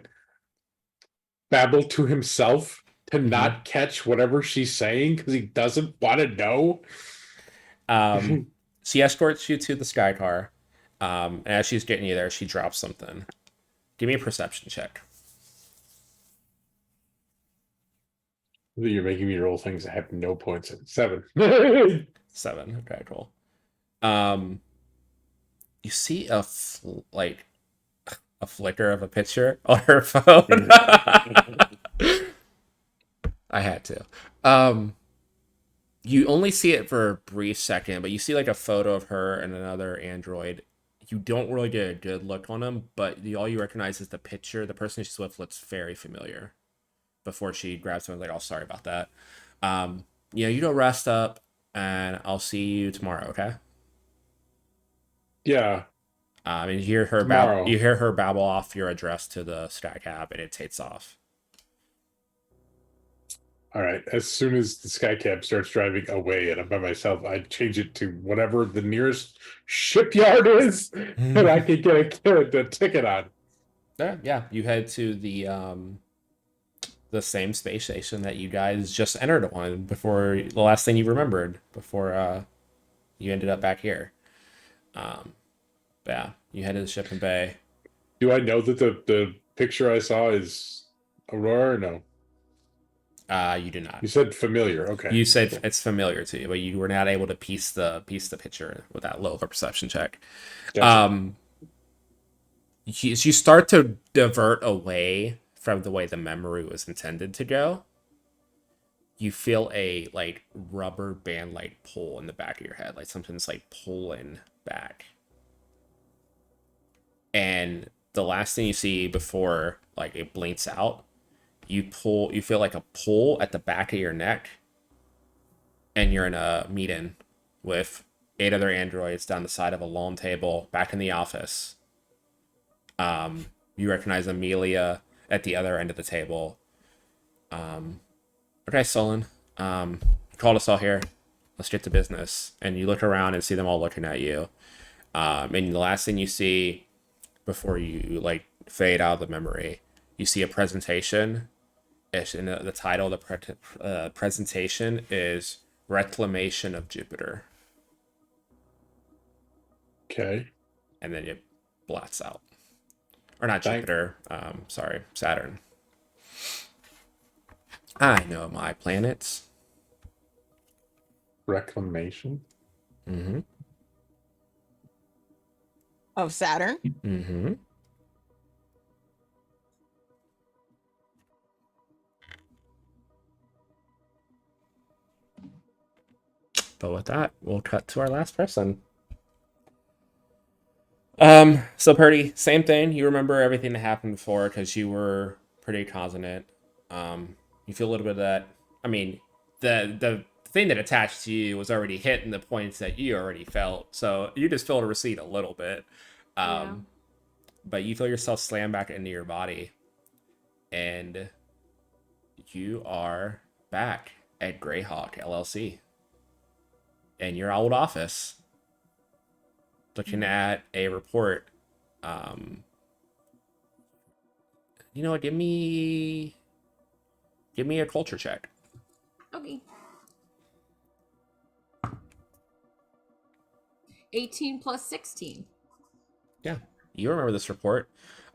babble to himself to not catch whatever she's saying because he doesn't want to know. She escorts you to the sky car. And as she's getting you there, she drops something. Give me a perception check. You're making me roll things that have no points in. 7. 7. Okay, cool. You see like a flicker of a picture on her phone. I had to. You only see it for a brief second, but you see like a photo of her and another android. You don't really get a good look on them, but all you recognize is the picture. The person she's with looks very familiar. Before she grabs someone, like, "Oh, sorry about that." You go rest up, and I'll see you tomorrow. Okay. Yeah. And you hear her Tomorrow. You hear her babble off your address to the sky cab, and it takes off. All right. As soon as the skycab starts driving away and I'm by myself, I change it to whatever the nearest shipyard is that I can get a ticket on. Yeah. You head to the same space station that you guys just entered on before the last thing you remembered before you ended up back here. Yeah, you head to the shipping bay. Do I know that the picture I saw is Aurora or no? You do not. You said familiar. Okay. You said it's familiar to you, but you were not able to piece the picture with that low of a perception check. Gotcha. You start to divert away from the way the memory was intended to go. You feel a like rubber band like pull in the back of your head, like something's like pulling back. And the last thing you see before like it blinks out, you feel like a pull at the back of your neck, and you're in a meeting with 8 other androids down the side of a long table back in the office. You recognize Amelia at the other end of the table. Okay, Solon. You called us all here. Let's get to business. And you look around and see them all looking at you. And the last thing you see before you like fade out of the memory, you see a presentation. And the title of the presentation is Reclamation of Jupiter. Okay. And then it blats out. Or not Jupiter. Sorry, Saturn. I know my planets. Reclamation. Mm-hmm. Of Saturn. Mm-hmm. But with that, we'll cut to our last person. So Purdy, same thing. You remember everything that happened before because you were pretty cognizant. You feel a little bit of that. I mean, the thing that attached to you was already hitting the points that you already felt. So you just feel the receipt a little bit. But you feel yourself slam back into your body. And you are back at Greyhawk LLC. In your old office. Looking at a report. You know what? Give me a culture check. Okay. 18 plus 16. Yeah, you remember this report.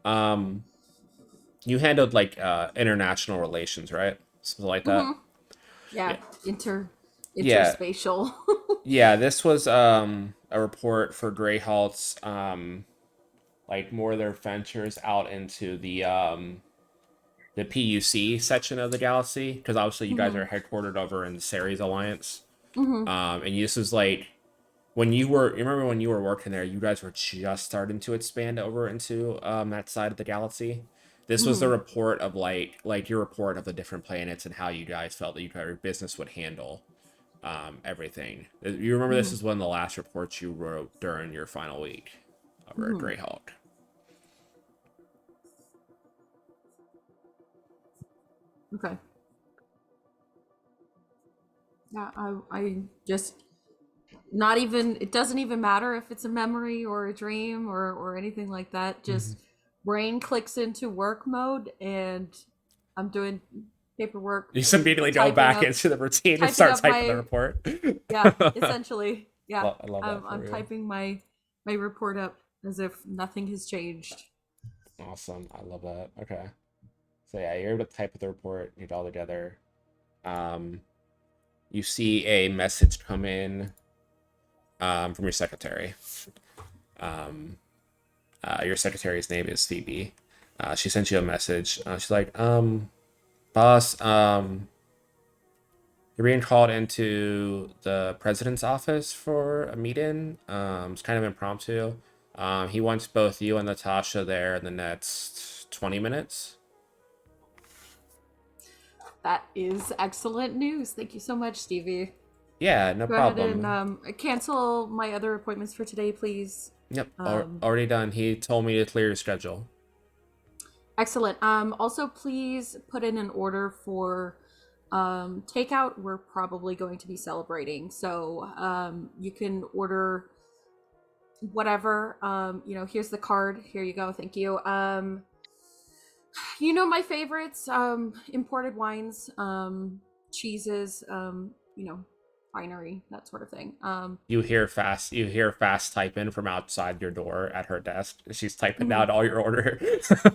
You handled like international relations, right? Something like that. Mm-hmm. Yeah. Yeah. Interspatial. Yeah, this was a report for Greyhalt's like more of their ventures out into the PUC section of the galaxy, because obviously you guys are headquartered over in the Ceres Alliance. And this was like you remember when you were working there, you guys were just starting to expand over into that side of the galaxy. This was the report of like your report of the different planets and how you guys felt that your business would handle everything. You remember this is one of the last reports you wrote during your final week over at Greyhawk. Okay. Yeah, I just not even, it doesn't even matter if it's a memory or a dream or anything like that. Just brain clicks into work mode and I'm doing paperwork. You just immediately go back into the routine and start typing the report. Yeah, essentially. Yeah. I love that. I'm typing my report up as if nothing has changed. Awesome. I love that. Okay. So yeah, you're able to type the report, get it all together. You see a message come in from your secretary. Your secretary's name is Phoebe. She sent you a message. She's like, boss, you're being called into the president's office for a meeting. It's kind of impromptu. He wants both you and Natasha there in the next 20 minutes. That is excellent news. Thank you so much, Stevie. Yeah, no problem. Go ahead and cancel my other appointments for today, please. Yep, already done. He told me to clear your schedule. Excellent. Also, please put in an order for takeout. We're probably going to be celebrating, so you can order whatever. Here's the card. Here you go. Thank you. My favorites, imported wines, cheeses, finery, that sort of thing. You hear fast typing from outside your door at her desk. She's typing out all your order.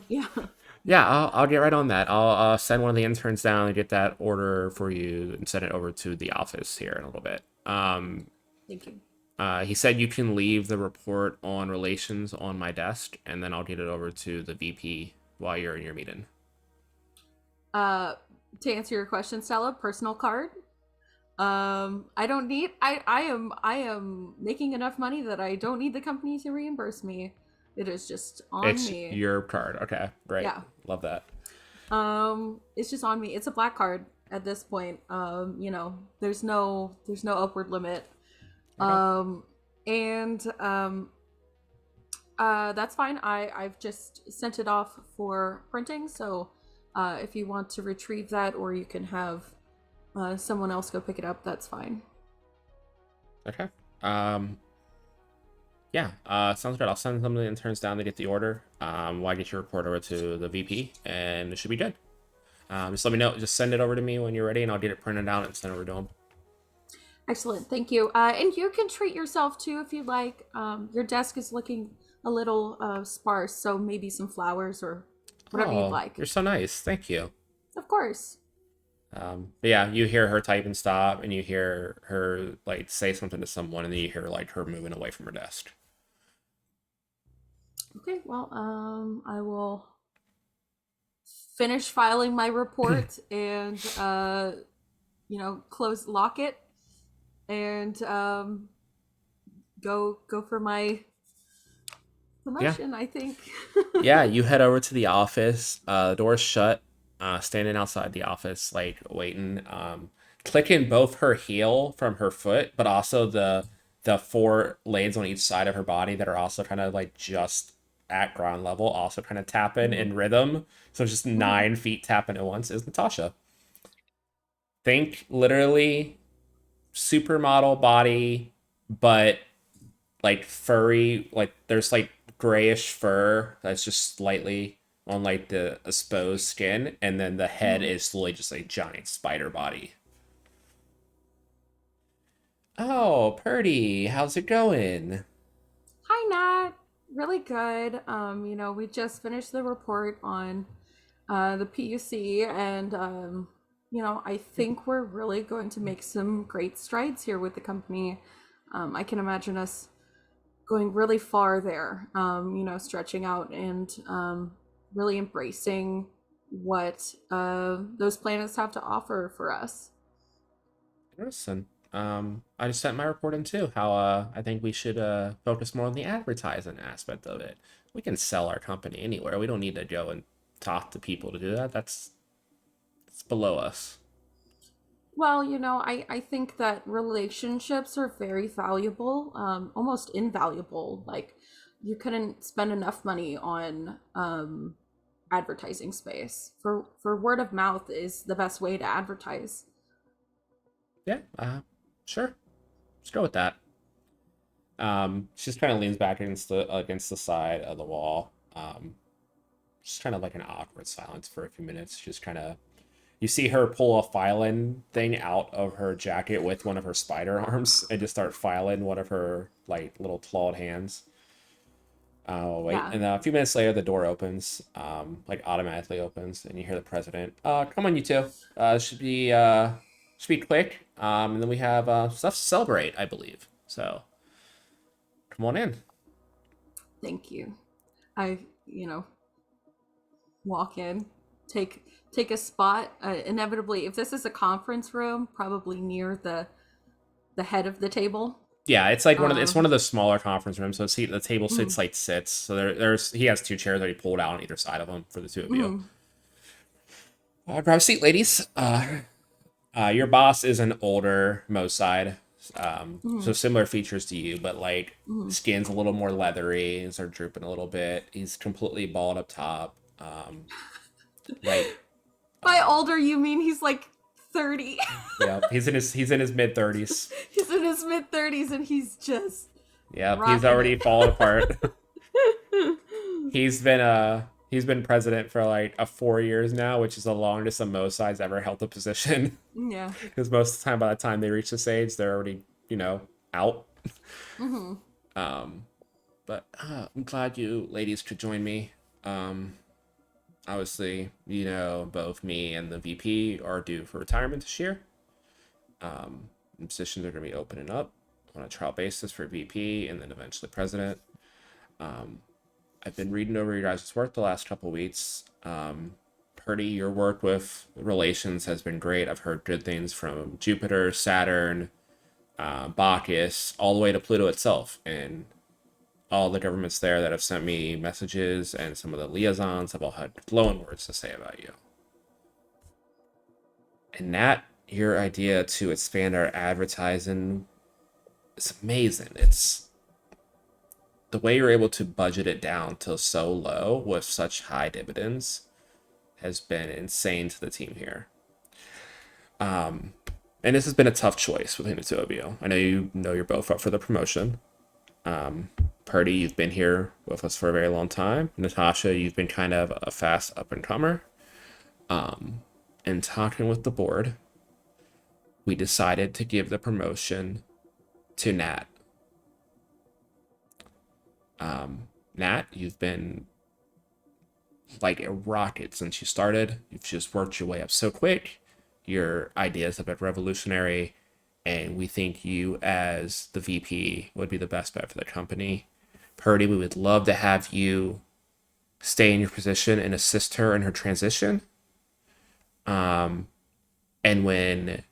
Yeah. Yeah, I'll get right on that. I'll send one of the interns down and get that order for you and send it over to the office here in a little bit. Thank you. He said you can leave the report on relations on my desk, and then I'll get it over to the VP while you're in your meeting. To answer your question, Stella, personal card. I don't need. I am making enough money that I don't need the company to reimburse me. It is just on It's me. your card. Okay, great. Yeah. Love that. It's just on me. It's a black card at this point. There's no upward limit. Okay. And that's fine. I've just sent it off for printing. So, if you want to retrieve that, or you can have someone else go pick it up, that's fine. Okay. Yeah, sounds good. I'll send some of the interns down to get the order. While I get your report over to the VP, and it should be good. Just let me know. Just send it over to me when you're ready, and I'll get it printed out and send it over to him. Excellent, thank you. And you can treat yourself too if you'd like. Your desk is looking a little sparse, so maybe some flowers or whatever you'd Oh, like. you're so nice. Thank you. Of course. But yeah, you hear her type and stop, and you hear her like say something to someone, and then you hear like her moving away from her desk. Okay, well, I will finish filing my report and lock it, and go for my promotion, I think. Yeah, you head over to the office. The door's shut. Standing outside the office, like waiting, clicking both her heel from her foot, but also the four blades on each side of her body that are also kind of like just at ground level, also kind of tapping in rhythm. So it's just 9 feet tapping at once is Natasha. Think literally supermodel body, but like furry, like there's like grayish fur that's just slightly on like the exposed skin, and then the head is literally just a giant spider body. Oh, Purdy, how's it going? Hi, Nat. Really good. We just finished the report on the PUC, and I think we're really going to make some great strides here with the company. I can imagine us going really far there. Stretching out and really embracing what those planets have to offer for us. Listen, I just sent my report in too. How I think we should focus more on the advertising aspect of it. We can sell our company anywhere. We don't need to go and talk to people to do that. It's below us. Well, I think that relationships are very valuable, almost invaluable. Like, you couldn't spend enough money on advertising space. For word of mouth is the best way to advertise. Yeah, sure. Let's go with that. She just kind of leans back against the side of the wall. Just kind of like an awkward silence for a few minutes. Just kind of, you see her pull a filing thing out of her jacket with one of her spider arms and just start filing one of her like little clawed hands. Oh wait, Yeah. and a few minutes later, the door opens, like automatically opens, and you hear the president. Come on, you two. Should be quick. And then we have stuff to celebrate, I believe. So come on in. Thank you. I, walk in, take a spot. Inevitably, if this is a conference room, probably near the head of the table. Yeah, it's like it's one of the smaller conference rooms. So the table Mhm. sits. So there's he has 2 chairs that he pulled out on either side of him for the two of you. Grab a seat, ladies. Your boss is an older Moside, so similar features to you, but like skin's a little more leathery and start drooping a little bit. He's completely bald up top. Like By older, you mean he's like 30. yeah, he's in his mid 30s. He's in his mid 30s and he's just Yeah, he's rocking already it. fallen apart. He's been president for like 4 years now, which is the longest a Moside's ever held a position. Yeah. Because most of the time, by the time they reach this age, they're already out. hmm But I'm glad you ladies could join me. Obviously, both me and the VP are due for retirement this year. Positions are going to be opening up on a trial basis for VP and then eventually president. I've been reading over your guys' work the last couple weeks. Purdy, your work with relations has been great. I've heard good things from Jupiter, Saturn, Bacchus, all the way to Pluto itself. And all the governments there that have sent me messages and some of the liaisons have all had glowing words to say about you. And Nat, your idea to expand our advertising is amazing. It's the way you're able to budget it down to so low with such high dividends has been insane to the team here. And this has been a tough choice between the two of you. I know you're both up for the promotion. Purdy, you've been here with us for a very long time. Natasha, you've been kind of a fast up and comer. And talking with the board, we decided to give the promotion to Nat. Nat, you've been like a rocket since you started. You've just worked your way up so quick. Your ideas have been revolutionary, and we think you as the VP would be the best bet for the company. Purdy, we would love to have you stay in your position and assist her in her transition. And when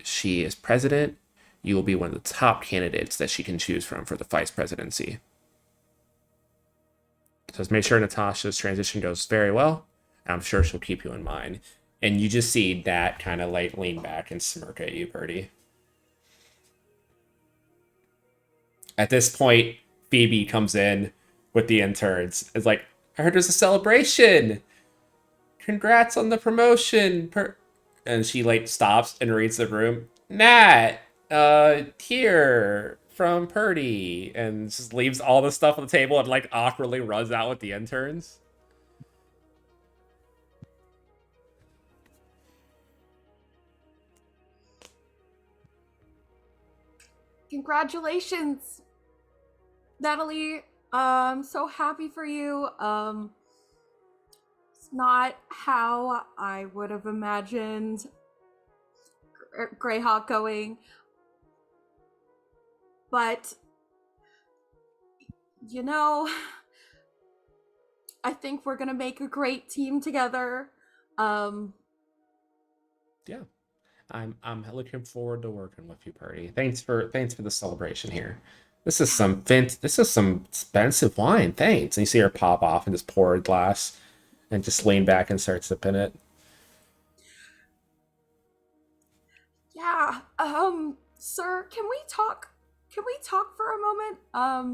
she is president, you will be one of the top candidates that she can choose from for the vice presidency. So let's make sure Natasha's transition goes very well. And I'm sure she'll keep you in mind. And you just see that kind of like lean back and smirk at you, Purdy. At this point, Phoebe comes in with the interns. It's like, I heard there's a celebration. Congrats on the promotion. And she like stops and reads the room. Nat, here from Purdy, and just leaves all the stuff on the table and like awkwardly runs out with the interns. Congratulations, Natalie. I'm so happy for you. It's not how I would have imagined Greyhawk going, but I think we're gonna make a great team together. Yeah, I'm looking forward to working with you, Purdy. Thanks for the celebration here. This is some expensive wine. Thanks. And you see her pop off and just pour a glass and just lean back and start sipping it. Yeah. Sir, can we talk? Can we talk for a moment?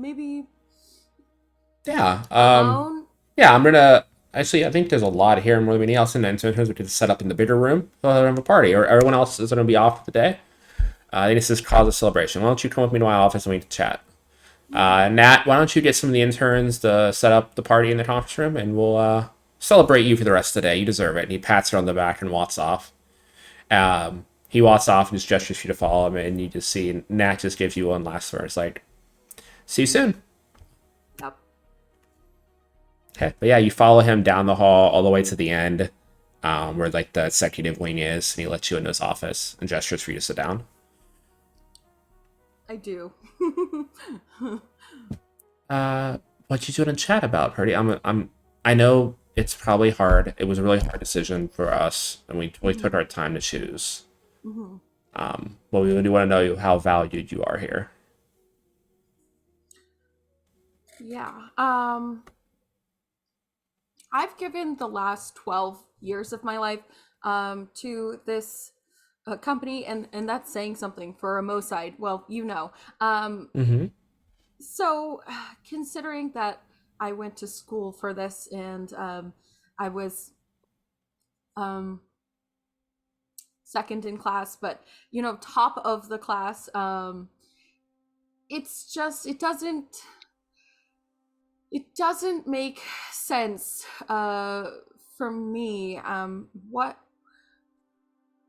Maybe Yeah. alone. Yeah, I'm gonna actually. I think there's a lot here more than anything else, and then sometimes we could set up in the bigger room. Have a party, or everyone else is gonna be off for the day. I think this is cause a celebration. Why don't you come with me to my office and we can chat? Nat, why don't you get some of the interns to set up the party in the conference room, and we'll celebrate you for the rest of the day. You deserve it. And he pats her on the back and walks off. He walks off and just gestures for you to follow him, and you just see Nat just gives you one last word. It's like, see you soon. Yep. Okay, but yeah, you follow him down the hall all the way to the end, where like the executive wing is, and he lets you into his office and gestures for you to sit down. I do. What you doing in chat about, Purdy? I know it's probably hard. It was a really hard decision for us, and we took our time to choose. Mm-hmm. But we do want to know how valued you are here. Yeah. I've given the last 12 years of my life to this company, and that's saying something for a Mo side. Well, Mm-hmm. So considering that I went to school for this, and I was second in class, but top of the class, it's just it doesn't make sense for me. What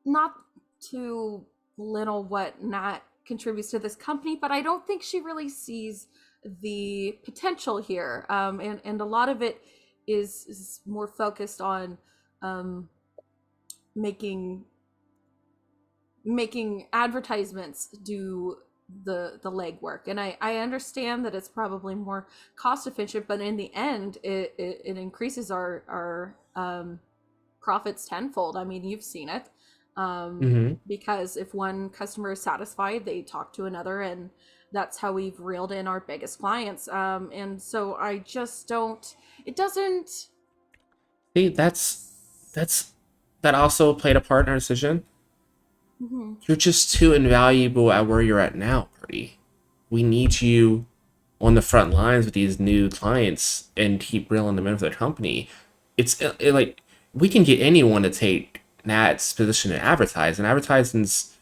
Not to belittle what Nat contributes to this company, but I don't think she really sees the potential here. And a lot of it is more focused on um, making making advertisements do the legwork. And I understand that it's probably more cost efficient, but in the end it increases our profits tenfold. I mean, you've seen it. Mm-hmm. Because if one customer is satisfied, they talk to another, and that's how we've reeled in our biggest clients. And so I just don't, it doesn't. See, that's that also played a part in our decision. Mhm. You're just too invaluable at where you're at now, Purdy. We need you on the front lines with these new clients and keep reeling them in for the company. Like we can get anyone to take Nat's position in advertising. Advertising's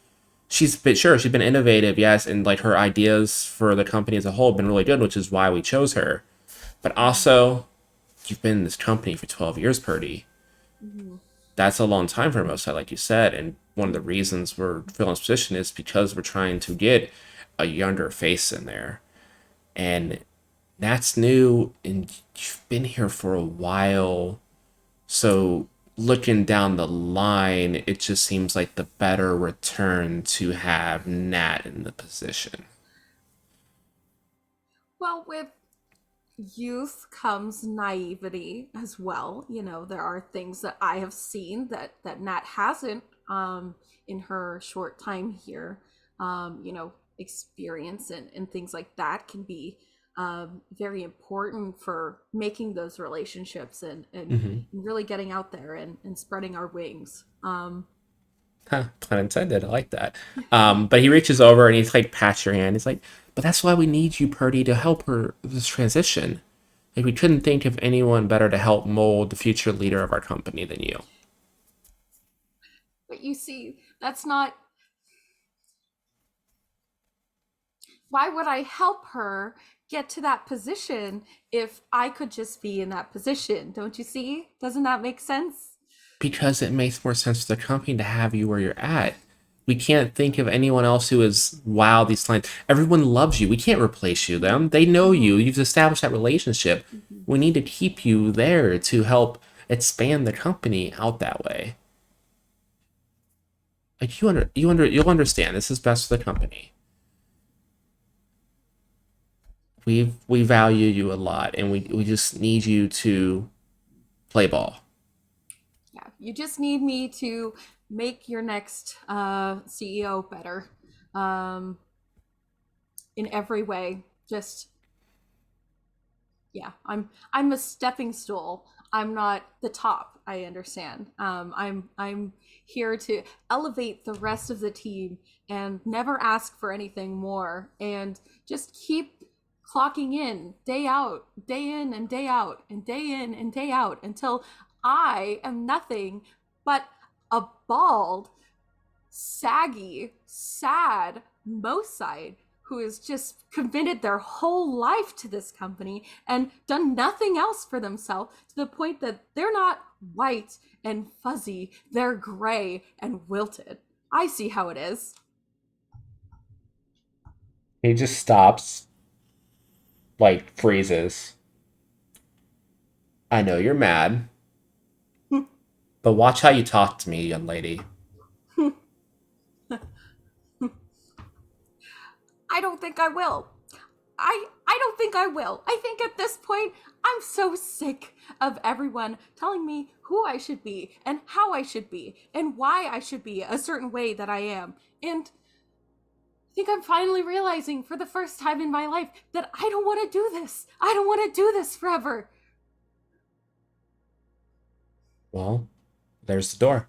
she's been innovative, yes, and like her ideas for the company as a whole have been really good, which is why we chose her. But also, you've been in this company for 12 years, Purdy. Mhm. That's a long time for most, like you said. And one of the reasons we're filling this position is because we're trying to get a younger face in there. And that's new, and you've been here for a while. So looking down the line, it just seems like the better return to have Nat in the position. Well, with youth comes naivety as well. You know, there are things that I have seen that Nat hasn't in her short time here. You know, experience and things like that can be very important for making those relationships and Mm-hmm. really getting out there and spreading our wings. Huh, pun intended. I like that. But he reaches over and he's like, pats your hand. He's like, but that's why we need you, Purdy, to help her with this transition. Like, we couldn't think of anyone better to help mold the future leader of our company than you. But you see, that's not, why would I help her get to that position if I could just be in that position? Don't you see? Doesn't that make sense? Because it makes more sense for the company to have you where you're at. We can't think of anyone else who is wow, these clients. Everyone loves you. We can't replace you, them. They know you. Mm-hmm. You've established that relationship. Mm-hmm. We need to keep you there to help expand the company out that way. Like you'll understand. This is best for the company. We value you a lot, and we just need you to play ball. Yeah, you just need me to make your next CEO better in every way. Just yeah, I'm a stepping stool. I'm not the top. I understand. I'm here to elevate the rest of the team and never ask for anything more, and just keep clocking in day out, day in and day out, and day in and day out until I am nothing but a bald, saggy, sad Moside who has just committed their whole life to this company and done nothing else for themselves to the point that they're not white and fuzzy, they're gray and wilted. I see how it is. He just stops, like freezes. I know you're mad, but watch how you talk to me, young lady. I don't think I will. I don't think I will. I think at this point I'm so sick of everyone telling me who I should be and how I should be and why I should be a certain way that I am. And I think I'm finally realizing for the first time in my life that I don't want to do this. I don't want to do this forever. Well, there's the door.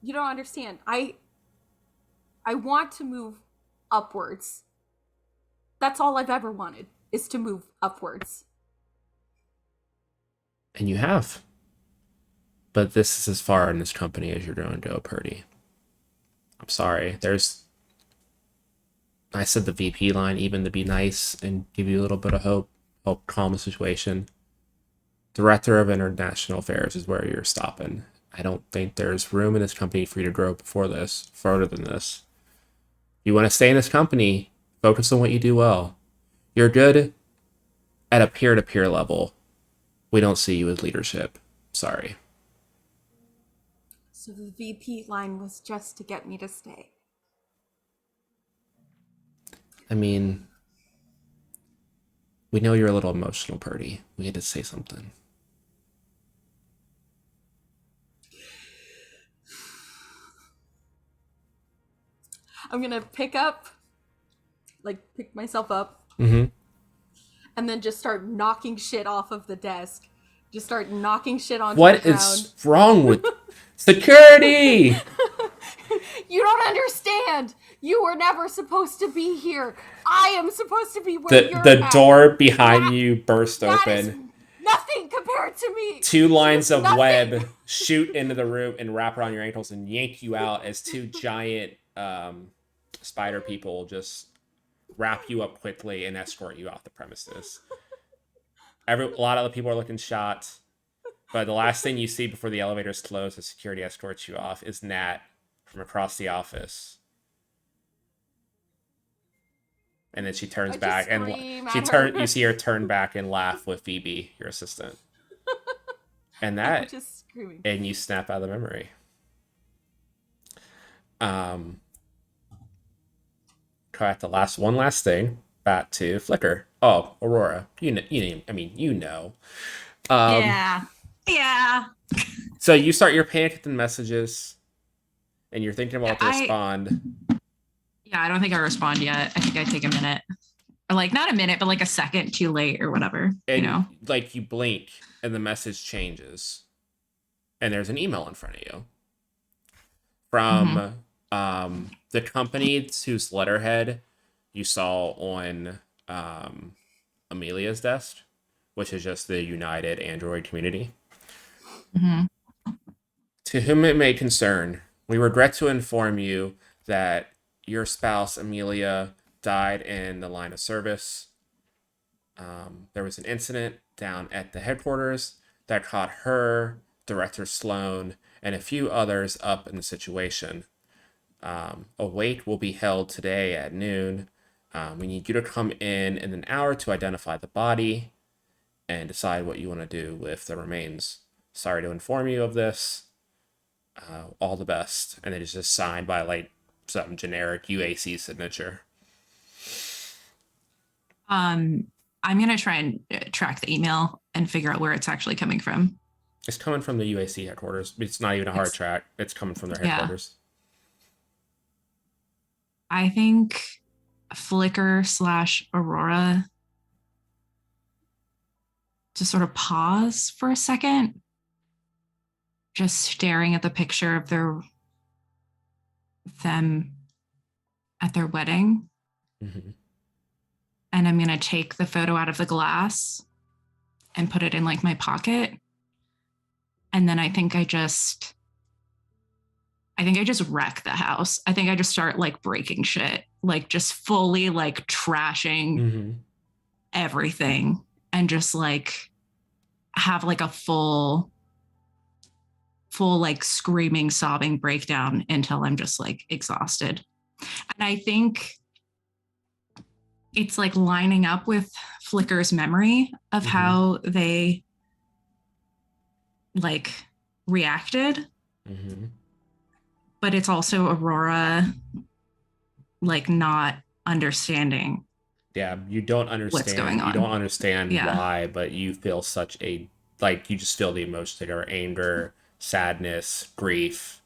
You don't understand. I want to move upwards. That's all I've ever wanted is to move upwards. And you have. But this is as far in this company as you're going to go, Purdy. I'm sorry. I said the VP line even to be nice and give you a little bit of hope, help calm the situation. Director of International Affairs is where you're stopping. I don't think there's room in this company for you to grow further than this. You want to stay in this company, focus on what you do well. You're good at a peer-to-peer level, we don't see you as leadership. Sorry. So the VP line was just to get me to stay. I mean, we know you're a little emotional, Purdy. We had to say something. I'm gonna pick myself up, Mm-hmm. and then just start knocking shit off of the desk. Just start knocking shit onto the What ground. is wrong with security? You don't understand. You were never supposed to be here. I am supposed to be where you're The at. door behind That- you burst that is open. nothing compared to me. 2 lines of Nothing. web shoot into the room and wrap around your ankles and yank you out as 2 giant spider people just wrap you up quickly and escort you off the premises. A lot of the people are looking shot, but the last thing you see before the elevators close as security escorts you off is Nat from across the office. And then she turns back and you see her turn back and laugh with Phoebe, your assistant. And I'm just screaming. And you snap out of the memory. Correct. One last thing. Back to Flicker. Oh, Aurora. You know. Yeah. So you start your panicking messages, and you're thinking about to respond. Yeah, I don't think I respond yet. I think I take a minute, or like not a minute, but like a second too late or whatever. And like you blink, and the message changes, and there's an email in front of you from the company whose letterhead you saw on Amelia's desk, which is just the United Android Community. Mm-hmm. To whom it may concern, we regret to inform you that your spouse, Amelia, died in the line of service. There was an incident down at the headquarters that caught her, Director Sloan, and a few others up in the situation. A wait will be held today at noon. We need you to come in an hour to identify the body and decide what you want to do with the remains. Sorry to inform you of this. All the best. And it is just signed by like some generic UAC signature. I'm gonna try and track the email and figure out where it's actually coming from. It's coming from the UAC headquarters. It's not even a hard track. It's coming from their headquarters. Yeah. I think Flicker / Aurora just sort of pause for a second, just staring at the picture of them at their wedding. Mm-hmm. And I'm going to take the photo out of the glass and put it in like my pocket. And then I think I just wreck the house. I think I just start like breaking shit, like just fully like trashing everything, and just like have like a full like screaming, sobbing breakdown until I'm just like exhausted. And I think it's like lining up with Flicker's memory of how they like reacted. But it's also Aurora like not understanding. Yeah, you don't understand what's going on. You don't understand why, but you feel you just feel the emotions that are anger, sadness, grief,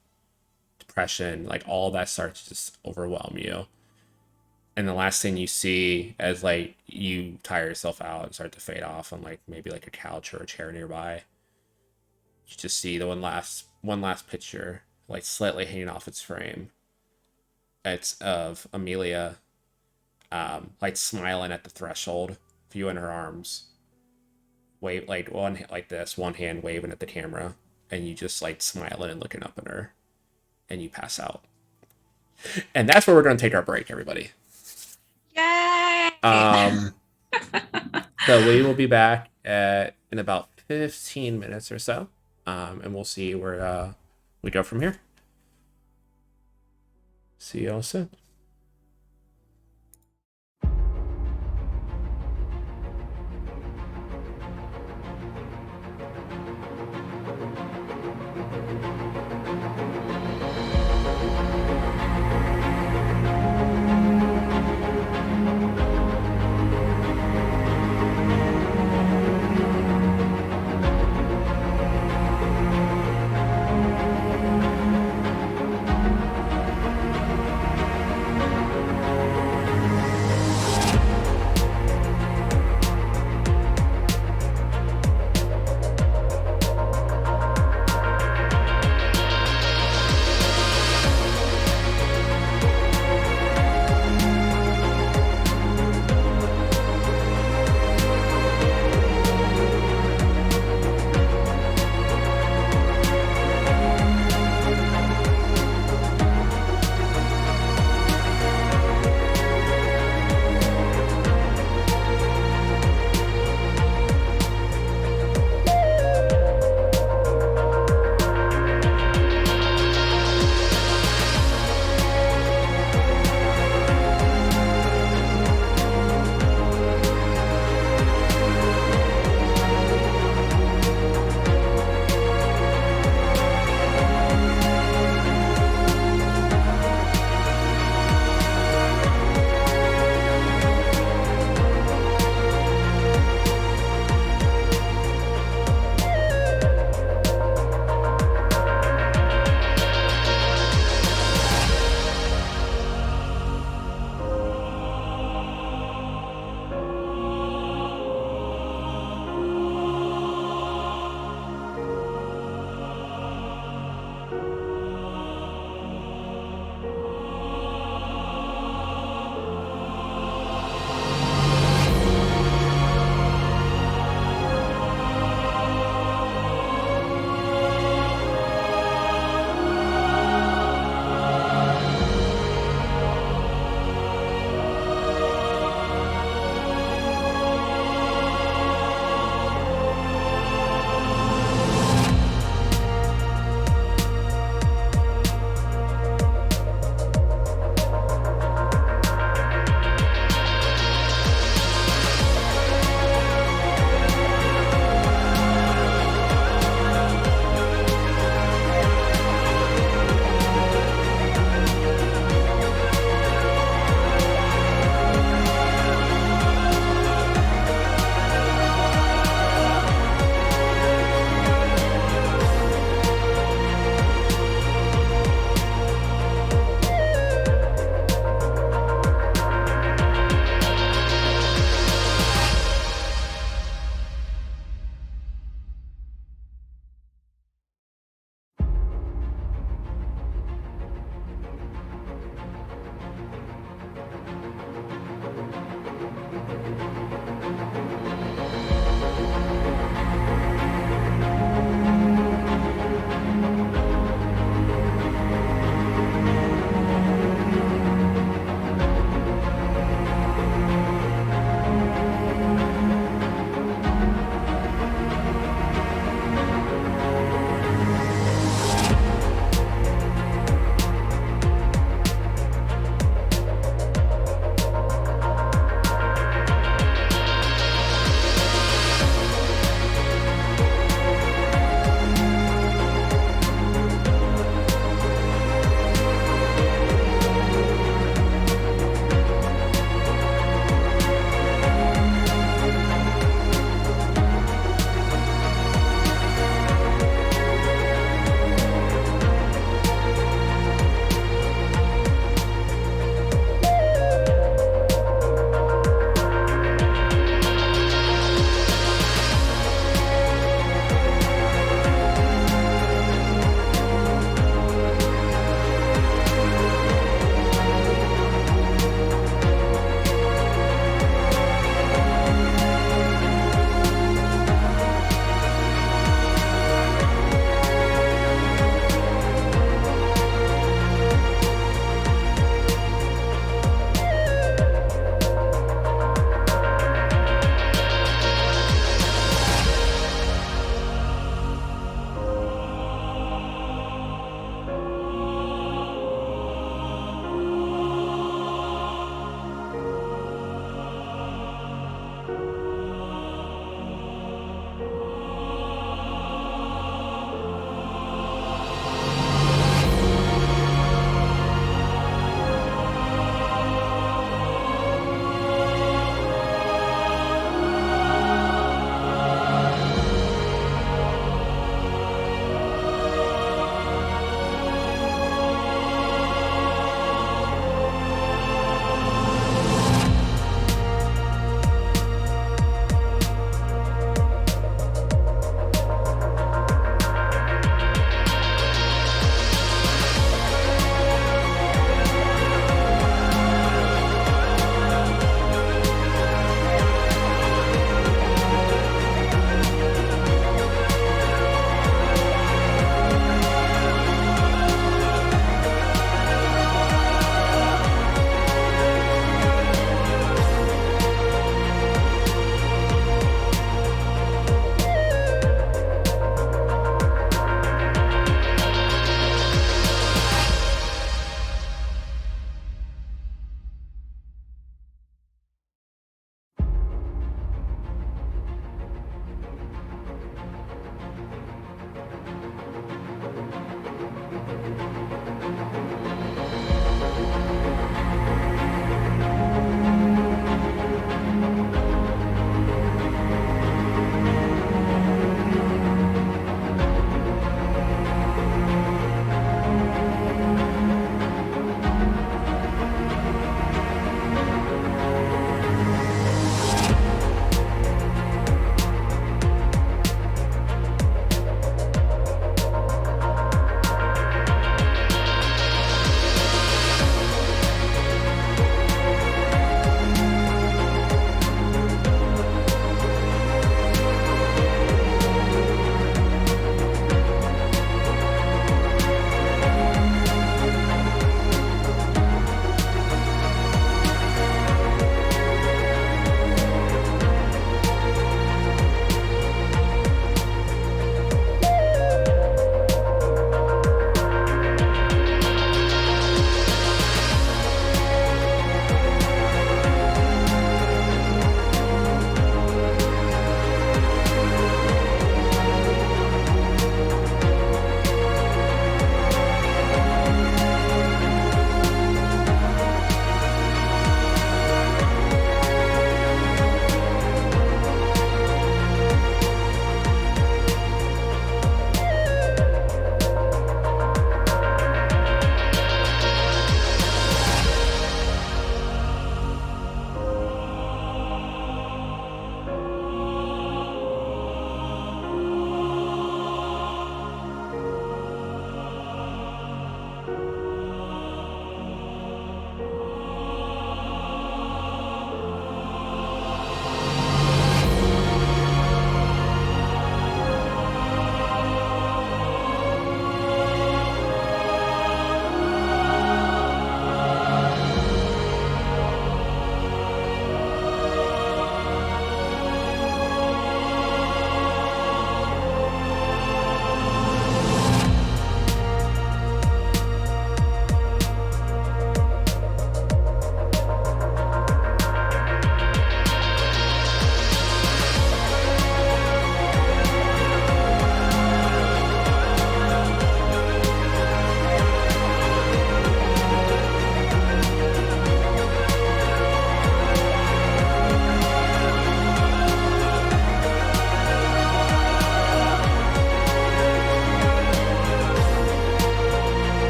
depression, like all that starts to just overwhelm you. And the last thing you see as like you tire yourself out and start to fade off on like maybe like a couch or a chair nearby, you just see the one last picture like slightly hanging off its frame. It's of Amelia like smiling at the threshold, view in her arms, wave like one hand waving at the camera, and you just like smiling and looking up at her, and you pass out. And that's where we're going to take our break, everybody. Yay! So we will be back in about 15 minutes or so, and we'll see where we go from here. See you all soon.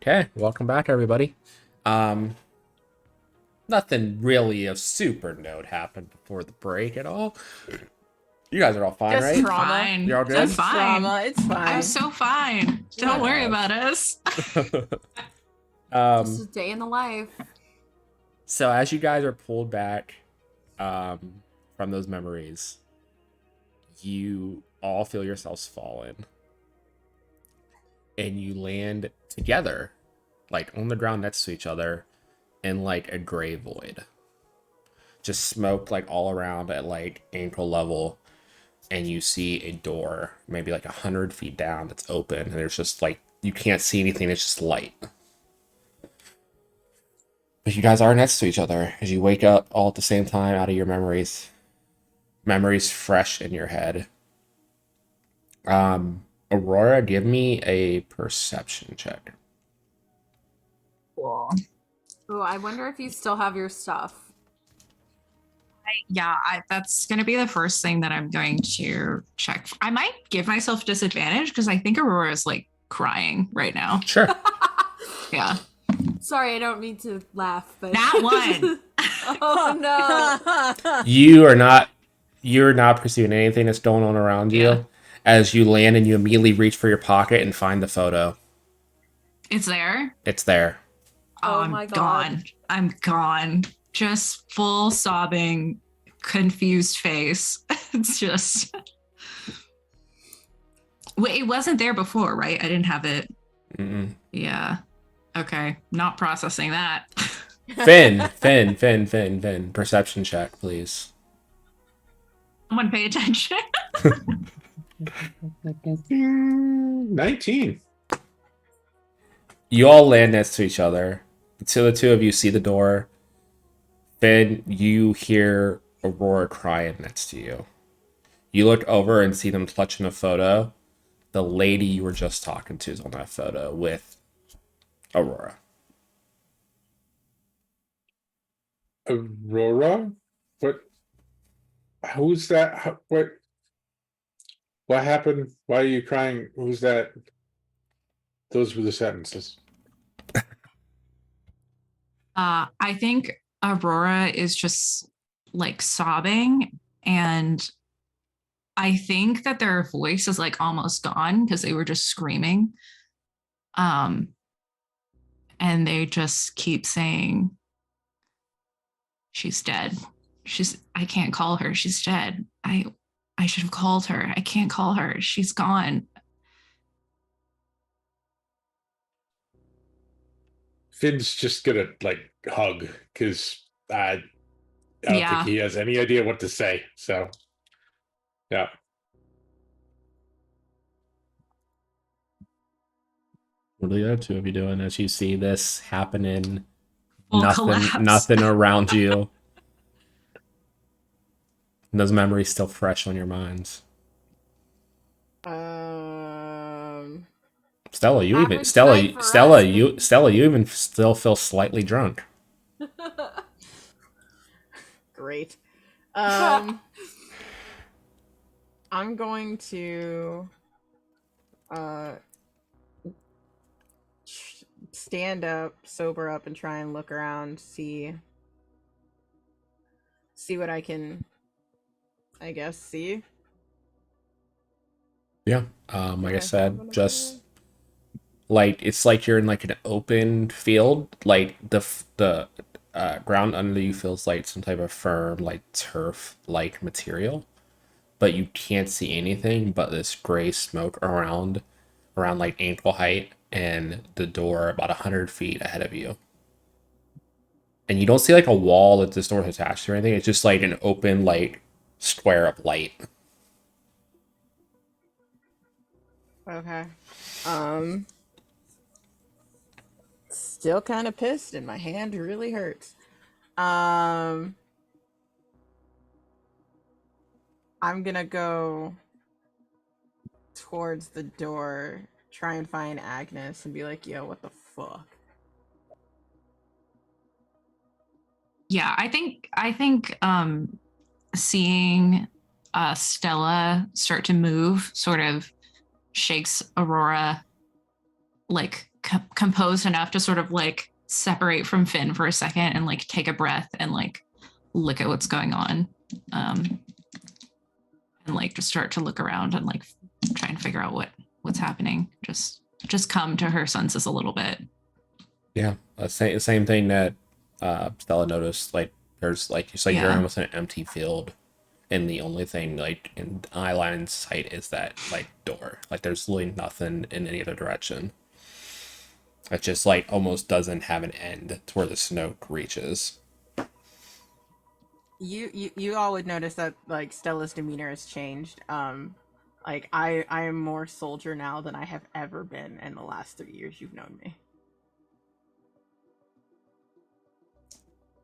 Okay, welcome back, everybody. Nothing really of super note happened before the break at all. You guys are all fine, Just right? trauma. Fine. You're all good? I'm Just fine. trauma. It's fine. I'm so fine. Don't Yeah. worry about us. Just a day in the life. So as you guys are pulled back from those memories, you all feel yourselves fallen. And you land together, like on the ground next to each other, in like a gray void. Just smoke like all around at like ankle level. And you see a door, maybe like 100 feet down, that's open. And there's just like, you can't see anything, it's just light. But you guys are next to each other as you wake up all at the same time out of your memories. Memories fresh in your head. Aurora, give me a perception check. Cool. Oh, I wonder if you still have your stuff. That's going to be the first thing that I'm going to check. I might give myself disadvantage because I think Aurora is like crying right now. Sure. Yeah. Sorry, I don't mean to laugh, but Nat one. Oh no. You're not perceiving anything that's going on around you. Yeah. As you land and you immediately reach for your pocket and find the photo. It's there. It's there. Oh I'm my God. gone. I'm gone. Just full sobbing, confused face. It's just. Wait, it wasn't there before, right? I didn't have it. Mm-mm. Yeah. Okay. Not processing that. Finn. Perception check, please. Someone pay attention. 19. You all land next to each other. Until the two of you see the door. Finn, you hear Aurora crying next to you. You look over and see them clutching a photo. The lady you were just talking to is on that photo with Aurora. Aurora? What? Who's that? What happened? Why are you crying? Who's that? Those were the sentences. I think Aurora is just like sobbing, and I think that their voice is like almost gone because they were just screaming. And they just keep saying, she's dead. I can't call her. She's dead. I should have called her. I can't call her. She's gone. Finn's just gonna like hug because I don't think Yeah. he has any idea what to say. So, yeah. What are the other two of you doing as you see this happening? Full collapse. Nothing around you. And those memories still fresh on your minds. Stella, you even Average night for us. You even still feel slightly drunk. Great. I'm going to stand up, sober up, and try and look around, see what I can, I guess, see. Yeah. Like I Okay. said, just like it's like you're in like an open field. Like the ground under you feels like some type of firm, like turf-like material, but you can't see anything but this gray smoke around like ankle height, and the door about 100 feet ahead of you. And you don't see like a wall that this door is attached to or anything. It's just like an open like square of light. Okay. Still kind of pissed, and my hand really hurts. I'm gonna go towards the door, try and find Agnes, and be like, "Yo, what the fuck?" Yeah, I think seeing Stella start to move sort of shakes Aurora like composed enough to sort of like separate from Finn for a second and like take a breath and like look at what's going on, and like just start to look around and like try and figure out what's happening. Just come to her senses a little bit. Yeah, same thing that Stella noticed. Like there's like it's like you're Yeah. almost in an empty field, and the only thing like in eye line in sight is that like door. Like there's really nothing in any other direction. It just like almost doesn't have an end to where the smoke reaches. You all would notice that like Stella's demeanor has changed. Like I am more soldier now than I have ever been in the last 3 years you've known me.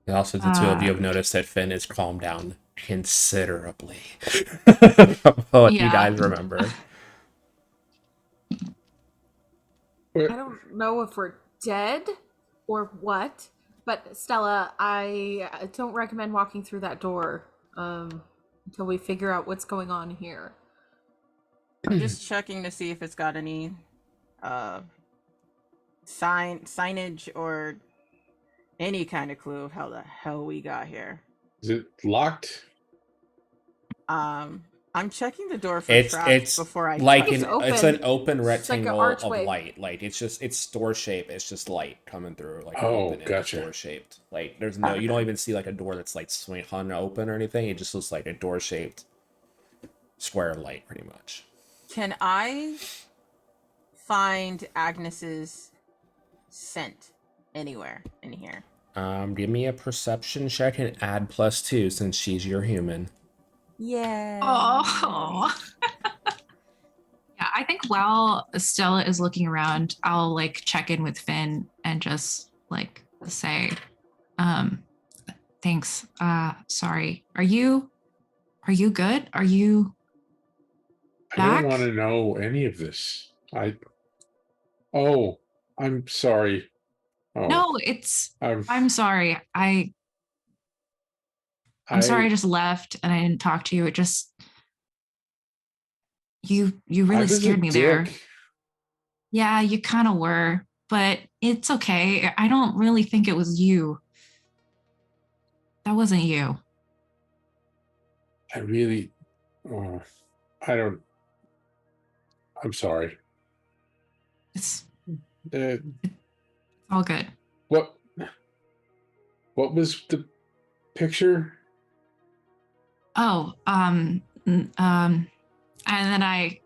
And also, the two of you have noticed that Finn has calmed down considerably. What you Yeah. guys remember? I don't know if we're dead or what, but Stella, I don't recommend walking through that door until we figure out what's going on here. I'm just checking to see if it's got any signage or any kind of clue of how the hell we got here. Is it locked? I'm checking the door for It's traps before I like touch It's it. it's open. an open It's like an rectangle archway. of light. Like it's door shape. It's just light coming through. Like Oh, open gotcha. door shaped. Like there's no you don't even see like a door that's like swing hung open or anything. It just looks like a door shaped square light, pretty much. Can I find Agnes's scent anywhere in here? Give me a perception check and add +2 since she's your human. Yeah. Oh. Yeah, I think while Stella is looking around, I'll like check in with Finn and just like say, thanks. Sorry. Are you good? Are you I back? don't want to know any of this. Oh, I'm sorry. Oh, No, I'm sorry. I'm sorry I just left and I didn't talk to you. It just you I really was a scared me there. dick. Yeah, you kind of were, but it's okay. I don't really think it was you. That wasn't you. I really. I don't. I'm sorry. It's Uh, all good. what? What was the picture? Oh, and then I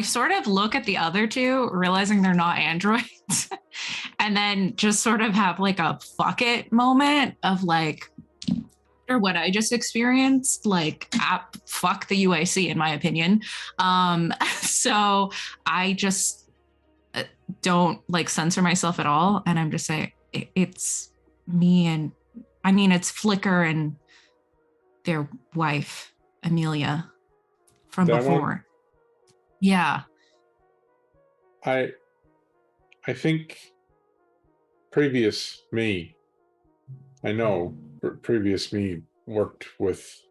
sort of look at the other two, realizing they're not androids, and then just sort of have like a fuck it moment of like, or what I just experienced, like fuck the UIC in my opinion. So I just don't like censor myself at all, and I'm just saying it's me, and I mean it's Flicker and their wife Amelia from That before. one? Yeah. I think previous me. I know previous me worked with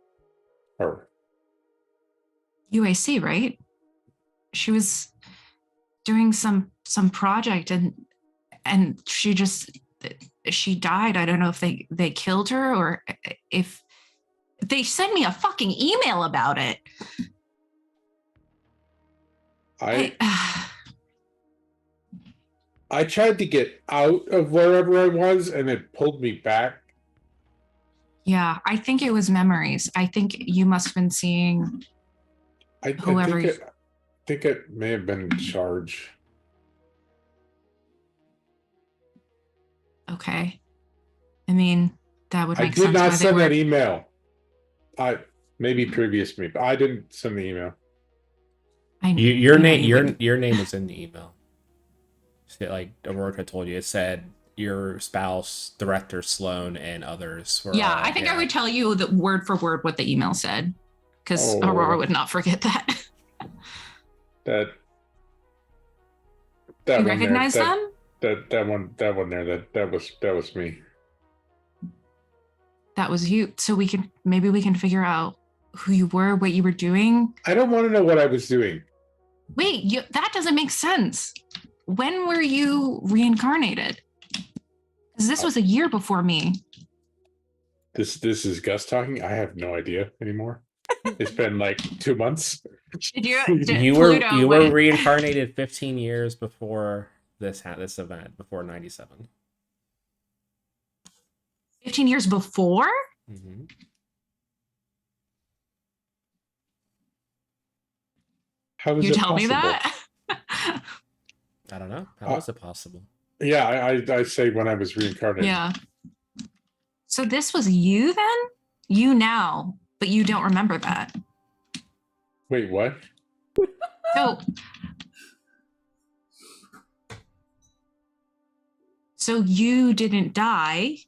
her. UAC, right? She was doing some project and she died. I don't know if they killed her or if they sent me a fucking email about it. I tried to get out of wherever I was and it pulled me back. Yeah, I think it was memories. I think you must have been seeing whoever. I think it may have been charge. Okay. I mean, that would I make did sense. not why they send were- that email. Maybe previous me, but I didn't send the email. Your name was in the email. Like Aurora told you, it said your spouse, director Sloan, and others were. Yeah, I think I would tell you the word for word what the email said, because Oh. Aurora would not forget that. That You one recognize there, them? that one there. That was me. That was you. So maybe we can figure out who you were, what you were doing. I don't want to know what I was doing. Wait, that doesn't make sense. when were you reincarnated? Because this was a year before me. This is Gus talking. I have no idea anymore. It's been like 2 months. Did you? You were reincarnated 15 years before this event, before 97. 15 years before? Mm-hmm. How is You it tell me possible? that? I don't know. How is it possible? Yeah, I say when I was reincarnated. Yeah. So this was you then? You now, but you don't remember that. Wait, what? So you didn't die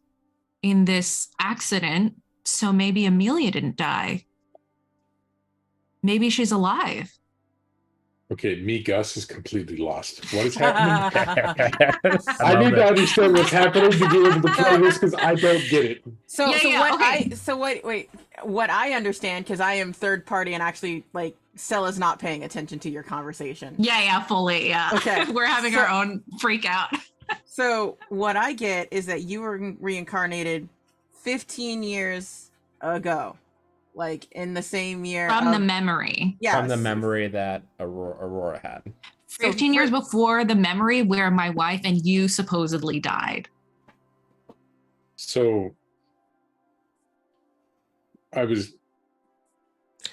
in this accident, so maybe Amelia didn't die. Maybe she's alive. Okay, me, Gus, is completely lost. What is happening? I need love to it. understand what's happening to be able to play this because I don't get it. What I understand, because I am third party and actually like Stella's not paying attention to your conversation. Yeah, fully. Yeah. Okay. We're having our own freak out. So what I get is that you were reincarnated 15 years ago, like in the same year From the memory. Yes. From the memory that Aurora had. 15 years before the memory where my wife and you supposedly died. So I was.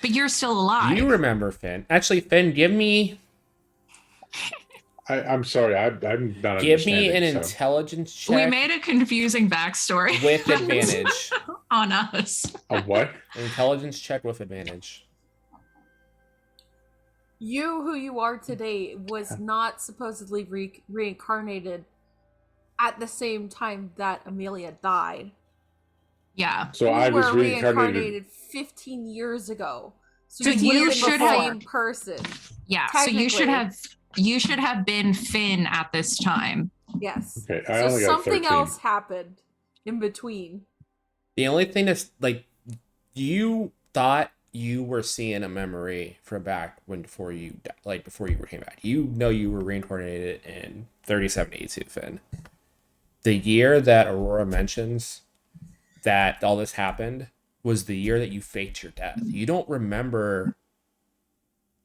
But you're still alive. You remember Finn. Actually, Finn, give me... I'm sorry, I'm not. Give me an intelligence check. We made a confusing backstory with advantage on us. A what? An intelligence check with advantage. You, who you are today, was not supposedly reincarnated at the same time that Amelia died. Yeah. So I was reincarnated 15 years ago. So you should have the same person. Yeah. So you should have been Finn at this time. Yes. Okay. So something else happened in between. The only thing that's like, you thought you were seeing a memory from back before you came back. You know you were reincarnated in 3782, Finn. The year that Aurora mentions that all this happened was the year that you faked your death. You don't remember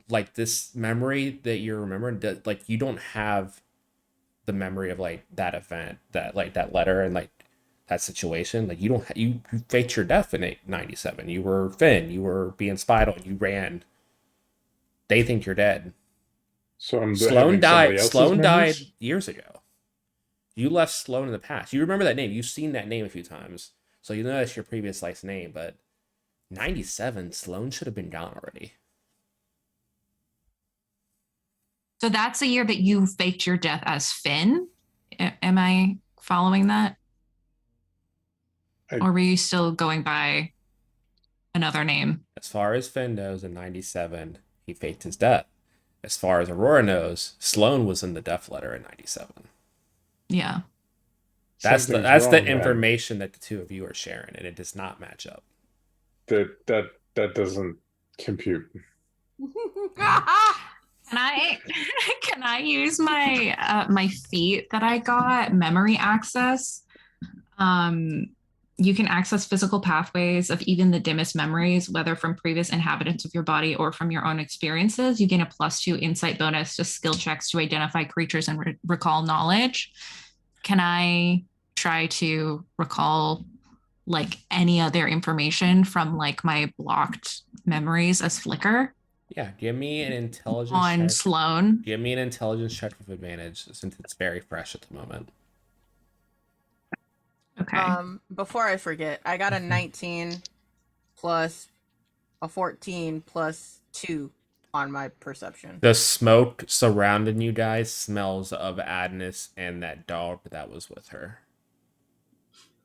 like this memory that you're remembering, that like you don't have the memory of like that event, that like that letter and like that situation. Like you faked your death in 97. You were Finn, you were being spied on, you ran. They think you're dead. So Sloan died years ago. You left Sloan in the past. You remember that name. You've seen that name a few times. So you know that's your previous life's name, but 97, Sloan should have been gone already. So that's the year that you faked your death as Finn? Am I following that? Or were you still going by another name? As far as Finn knows, in 97, he faked his death. As far as Aurora knows, Sloan was in the death letter in 97. Yeah. That's the information that the two of you are sharing, and it does not match up. That doesn't compute. Can I use my my feat that I got, memory access? You can access physical pathways of even the dimmest memories, whether from previous inhabitants of your body or from your own experiences. You gain a +2 insight bonus to skill checks to identify creatures and recall knowledge. Can I try to recall like any other information from like my blocked memories as flicker? Yeah, give me an intelligence on check. Sloan. Give me an intelligence check with advantage since it's very fresh at the moment. Okay. Before I forget, I got a 19 plus a 14 plus 2 on my perception. The smoke surrounding you guys smells of Agnes and that dog that was with her.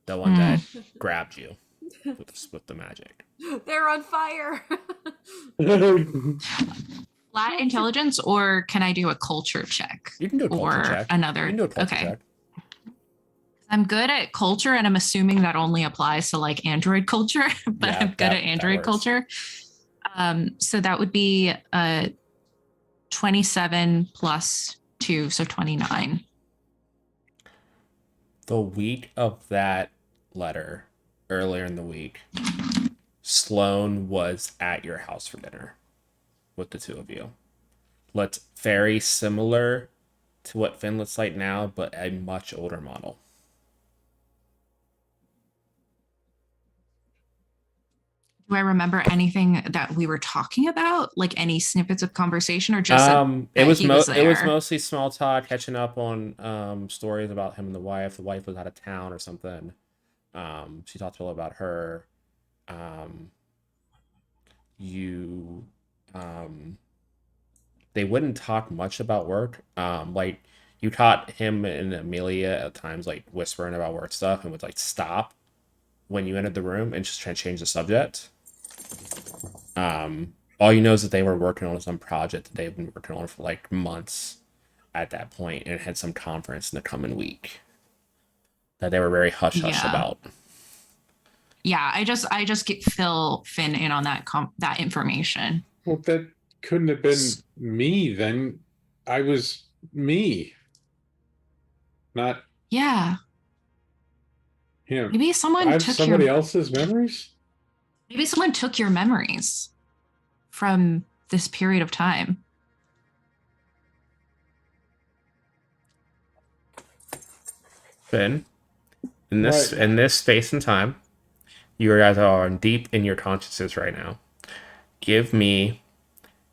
The one that grabbed you with the magic. They're on fire. Flat intelligence, or can I do a culture check? You can do a culture check. Another. You can do a culture check. I'm good at culture, and I'm assuming that only applies to like android culture, but I'm good at android culture. So that would be 27 plus 22, so 29. The week of that letter, earlier in the week, Sloane was at your house for dinner with the two of you. Looks very similar to what Finn looks like now, but a much older model. Do I remember anything that we were talking about? Like any snippets of conversation, or just that he was It was there? mostly small talk, catching up on stories about him and the wife. The wife was out of town or something. She talked a little about her. Um, you they wouldn't talk much about work. Like you caught him and Amelia at times like whispering about work stuff and would like stop when you entered the room and just try to change the subject. All you know is that they were working on some project that they've been working on for like months at that point, and it had some conference in the coming week that they were very hush hush Yeah. about. Yeah, I just get fill Finn in on that information. Well, that couldn't have been me then. I was me, not Yeah. him. Maybe I someone have took somebody your else's memories. maybe someone took your memories from this period of time. Finn, Right. in this space and time, you guys are deep in your consciousness right now. Give me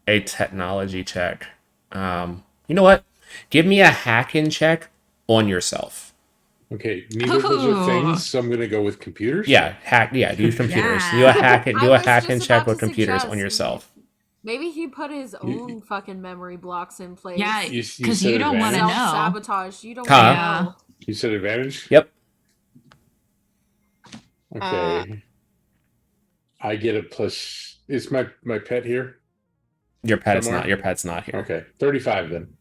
a technology check. You know what? Give me a hacking check on yourself. Okay, neither of those are Ooh. things, so I'm gonna go with computers. Yeah, hack. Yeah, use computers. Yeah. Do a hack. I Do a was hacking just check about with to computers suggest on yourself. maybe he put his You- own fucking memory blocks in place. Yeah, You because said you don't want to advantage? know. Self-sabotage. You don't Huh? want to Yeah. know. You said advantage. Yep. Okay. I get a plus. Is my pet here? Your pet's Somewhere? not. Your pet's not here. Okay, 35 then.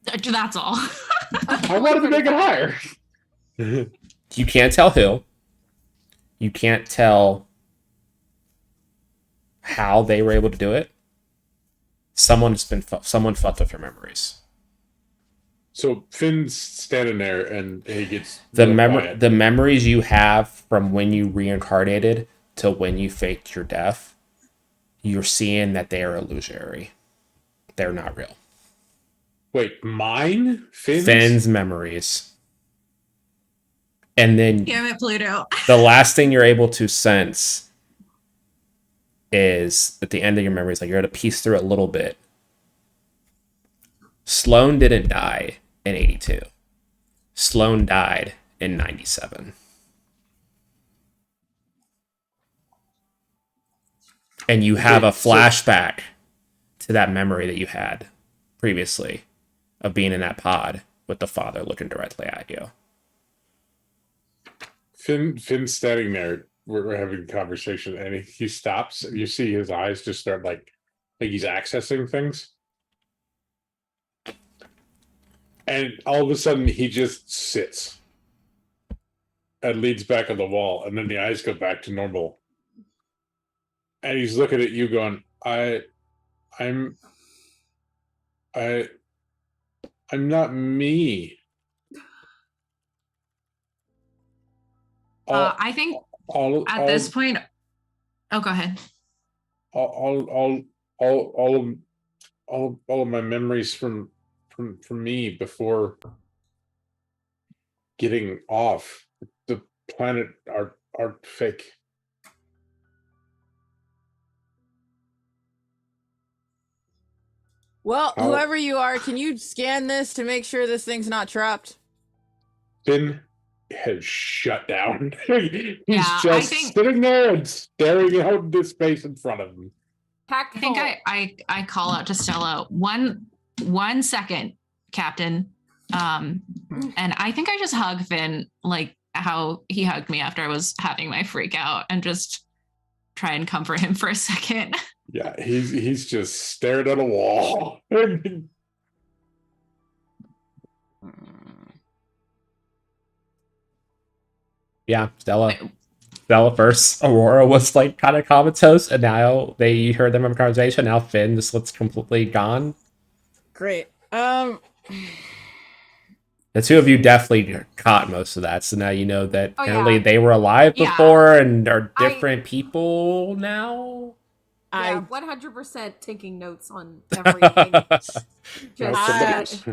That's all. I wanted to make it higher. You can't tell who. You can't tell how they were able to do it. Someone fucked with your memories. So Finn's standing there and he gets quiet. The memories you have from when you reincarnated to when you faked your death, you're seeing that they are illusory. They're not real. Wait, mine? Finn's memories. And then Damn it, Pluto. the last thing you're able to sense is at the end of your memories, like you're able to piece through it a little bit. Sloane didn't die in 82. Sloane died in 97. And you have a flashback to that memory that you had previously of being in that pod with the father looking directly at you. Finn's standing there. We're having a conversation, and he stops. And you see his eyes just start like he's accessing things, and all of a sudden he just sits and leans back on the wall, and then the eyes go back to normal, and he's looking at you, going, I'm not me." I think at this point. Oh, go ahead. all of my memories from me before getting off the planet are fake. Well, How- whoever you are, can you scan this to make sure this thing's not trapped? Finn has shut down. He's Yeah, I just think- sitting there and staring out into space in front of him. I think I call out to Stella, one second, Captain. And I think I just hug Finn like how he hugged me after I was having my freak out, and just try and comfort him for a second. Yeah, he's just stared at a wall. Yeah, Stella first. Aurora was like kind of comatose, and now they heard them in conversation. Now Finn just looks completely gone. Great. The two of you definitely caught most of that, so now you know that Oh, apparently yeah. they were alive Yeah. before and are I- different people now. Yeah, I 100% taking notes on everything. Just Nostradamus.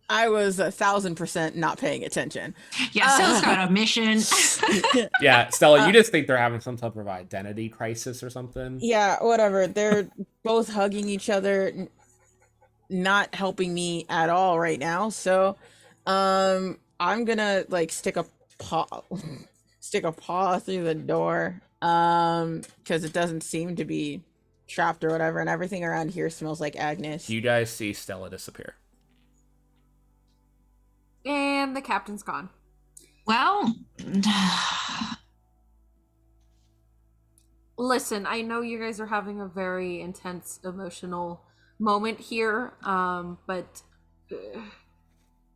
I was 1,000% not paying attention. Yeah, Stella's got a mission. Yeah, Stella, you just think they're having some type of identity crisis or something. Yeah, whatever. They're both hugging each other, not helping me at all right now. So, I'm gonna like stick a paw, stick a paw through the door, because it doesn't seem to be trapped or whatever, and everything around here smells like Agnes. You guys see Stella disappear. And the captain's gone. Well, Listen, I know you guys are having a very intense emotional moment here, but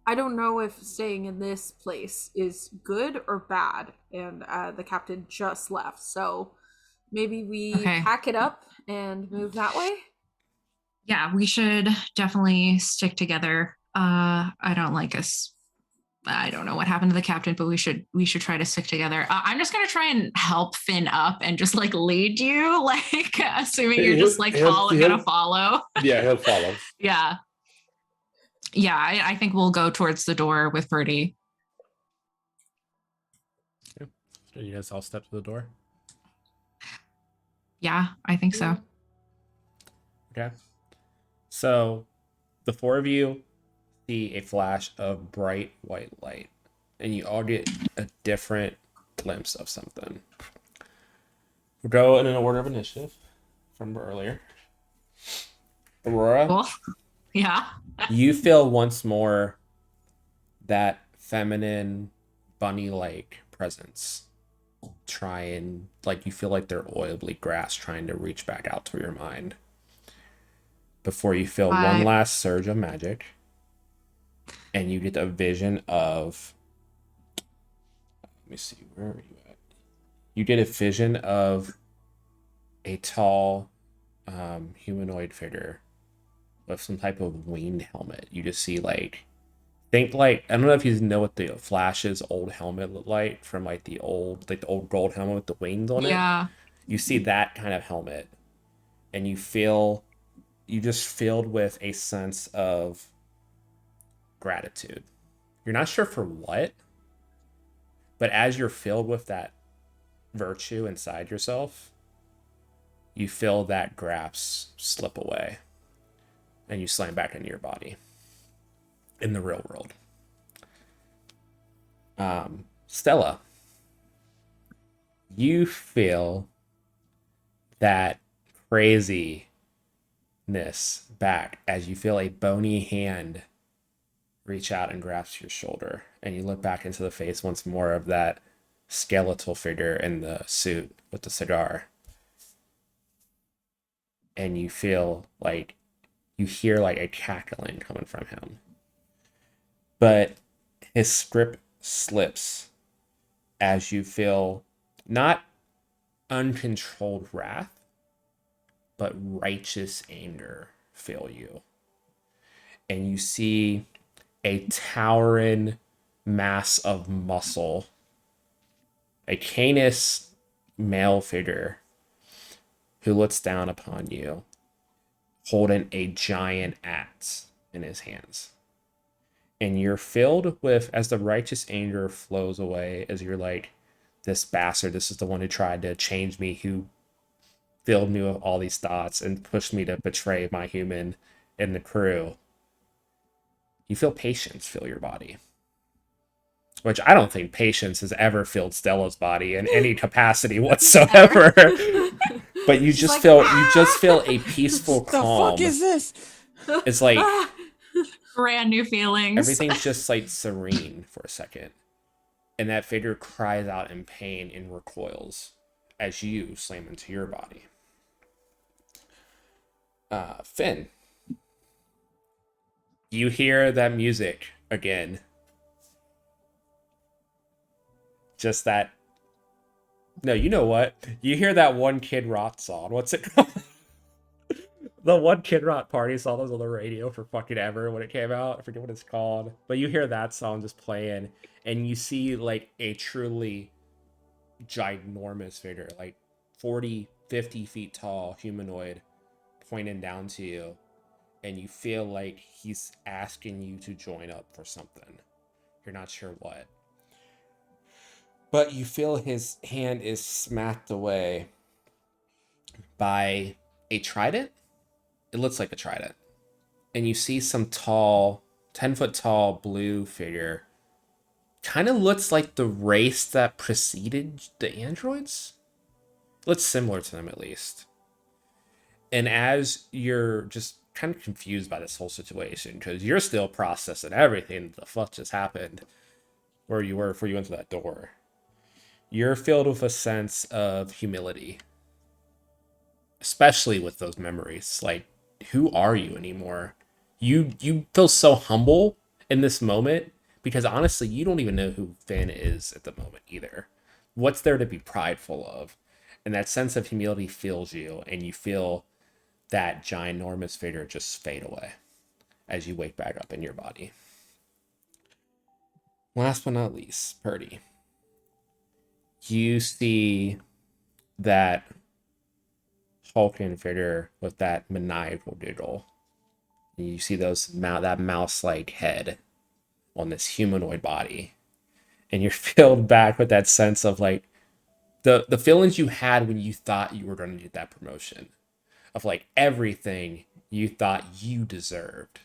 I don't know if staying in this place is good or bad. And the captain just left, so maybe we Okay. pack it up and move that way. yeah, we should definitely stick together. I don't like us. I don't know what happened to the captain, but we should try to stick together. I'm just gonna try and help Finn up and just like lead you, like assuming you're just like gonna follow. Yeah, he'll follow. Yeah. Yeah, I think we'll go towards the door with Birdie. So you guys all step to the door. Yeah, I think so. Okay. So the four of you see a flash of bright white light, and you all get a different glimpse of something. We'll go in an order of initiative from earlier. Aurora, Cool. Yeah. you feel once more that feminine bunny-like presence trying, like you feel like their oily grass trying to reach back out to your mind before you feel one last surge of magic and you get a vision of, let me see, where are you at? You get a vision of a tall humanoid figure with some type of winged helmet. You just see like, think like, I don't know if you know what the Flash's old helmet looked like from like the old gold helmet with the wings on it. Yeah. You see that kind of helmet, and you just filled with a sense of gratitude. You're not sure for what, but as you're filled with that virtue inside yourself, you feel that grasp slip away, and you slam back into your body in the real world. Stella, you feel that craziness back as you feel a bony hand reach out and grasp your shoulder, and you look back into the face once more of that skeletal figure in the suit with the cigar, and you feel like you hear like a cackling coming from him, but his grip slips as you feel not uncontrolled wrath, but righteous anger fill you. And you see a towering mass of muscle, a Canis male figure who looks down upon you, holding a giant axe in his hands. And you're filled with, as the righteous anger flows away, as you're like, this bastard, this is the one who tried to change me, who filled me with all these thoughts and pushed me to betray my human and the crew. You feel patience fill your body. Which I don't think patience has ever filled Stella's body in any capacity whatsoever. But you just feel a peaceful calm. The fuck is this? It's like Brand new feelings. everything's just like serene for a second. And that figure cries out in pain and recoils as you slam into your body. Finn, you hear that music again. Just that. No, you know what? You hear that one Kid Rock song. What's it called? The one Kid Rock party song was on the radio for fucking ever when it came out. I forget what it's called. But you hear that song just playing, and you see like a truly ginormous figure, like 40, 50 feet tall humanoid pointing down to you, and you feel like he's asking you to join up for something. You're not sure what. But you feel his hand is smacked away by a trident. It looks like a trident. And you see some tall, 10-foot tall blue figure. Kind of looks like the race that preceded the androids. Looks similar to them at least. And as you're just kind of confused by this whole situation, because you're still processing everything the fuck just happened where you were before you went to that door, you're filled with a sense of humility, especially with those memories. Like, who are you anymore? You feel so humble in this moment because honestly, you don't even know who Finn is at the moment either. What's there to be prideful of? And that sense of humility fills you, and you feel that ginormous figure just fade away as you wake back up in your body. Last but not least, Purdy. You see that hulking figure with that maniacal giggle. You see that mouse-like head on this humanoid body, and you're filled back with that sense of like the feelings you had when you thought you were going to get that promotion, of like everything you thought you deserved.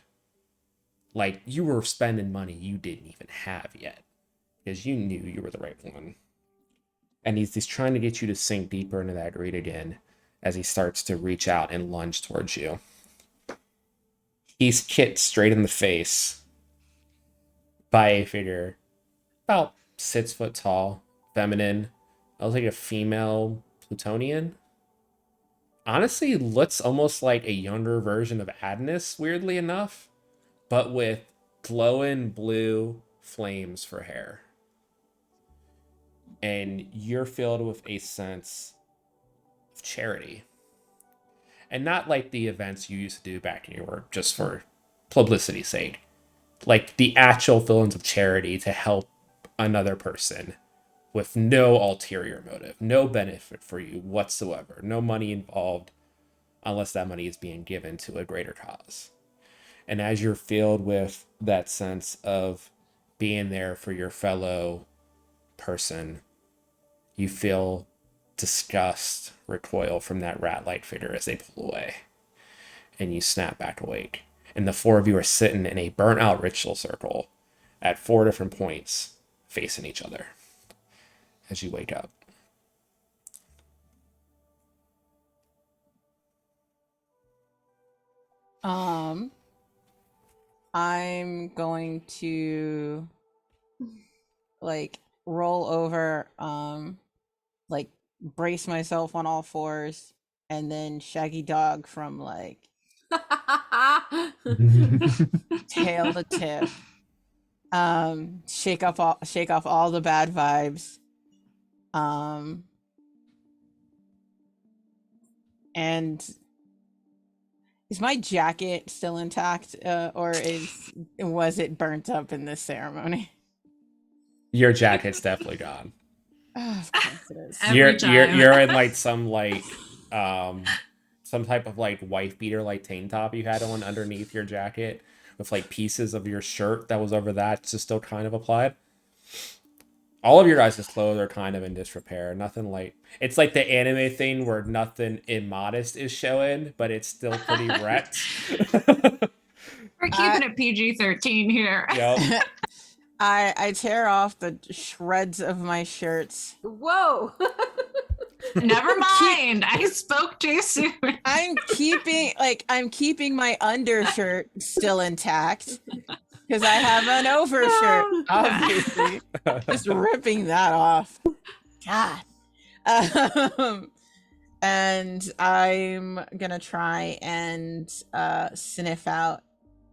Like you were spending money you didn't even have yet because you knew you were the right one. And he's trying to get you to sink deeper into that greed again as he starts to reach out and lunge towards you. He's kicked straight in the face by a figure about 6 foot tall, feminine. I was like a female Plutonian. Honestly, looks almost like a younger version of Agnes, weirdly enough, but with glowing blue flames for hair. And you're filled with a sense of charity. And not like the events you used to do back in your work just for publicity's sake. Like the actual feelings of charity to help another person with no ulterior motive, no benefit for you whatsoever, no money involved unless that money is being given to a greater cause. And as you're filled with that sense of being there for your fellow person, you feel disgust recoil from that rat-like figure as they pull away. And you snap back awake. And the four of you are sitting in a burnt-out ritual circle at 4 different points, facing each other as you wake up. I'm going to like roll over, like brace myself on all fours, and then shaggy dog from like tail to tip. Shake off all the bad vibes. And is my jacket still intact, or was it burnt up in this ceremony? Your jacket's definitely gone. Oh, of course it is. You're in like some type of like wife beater like tank top you had on underneath your jacket with like pieces of your shirt that was over that just still kind of applied. All of your guys' clothes are kind of in disrepair. Nothing like it's like the anime thing where nothing immodest is showing, but it's still pretty wrecked. We're keeping it PG-13 here. Yep. I tear off the shreds of my shirts. Whoa. Never mind. I spoke too soon. I'm keeping my undershirt still intact because I have an overshirt, obviously. Just ripping that off. God. And I'm gonna try and sniff out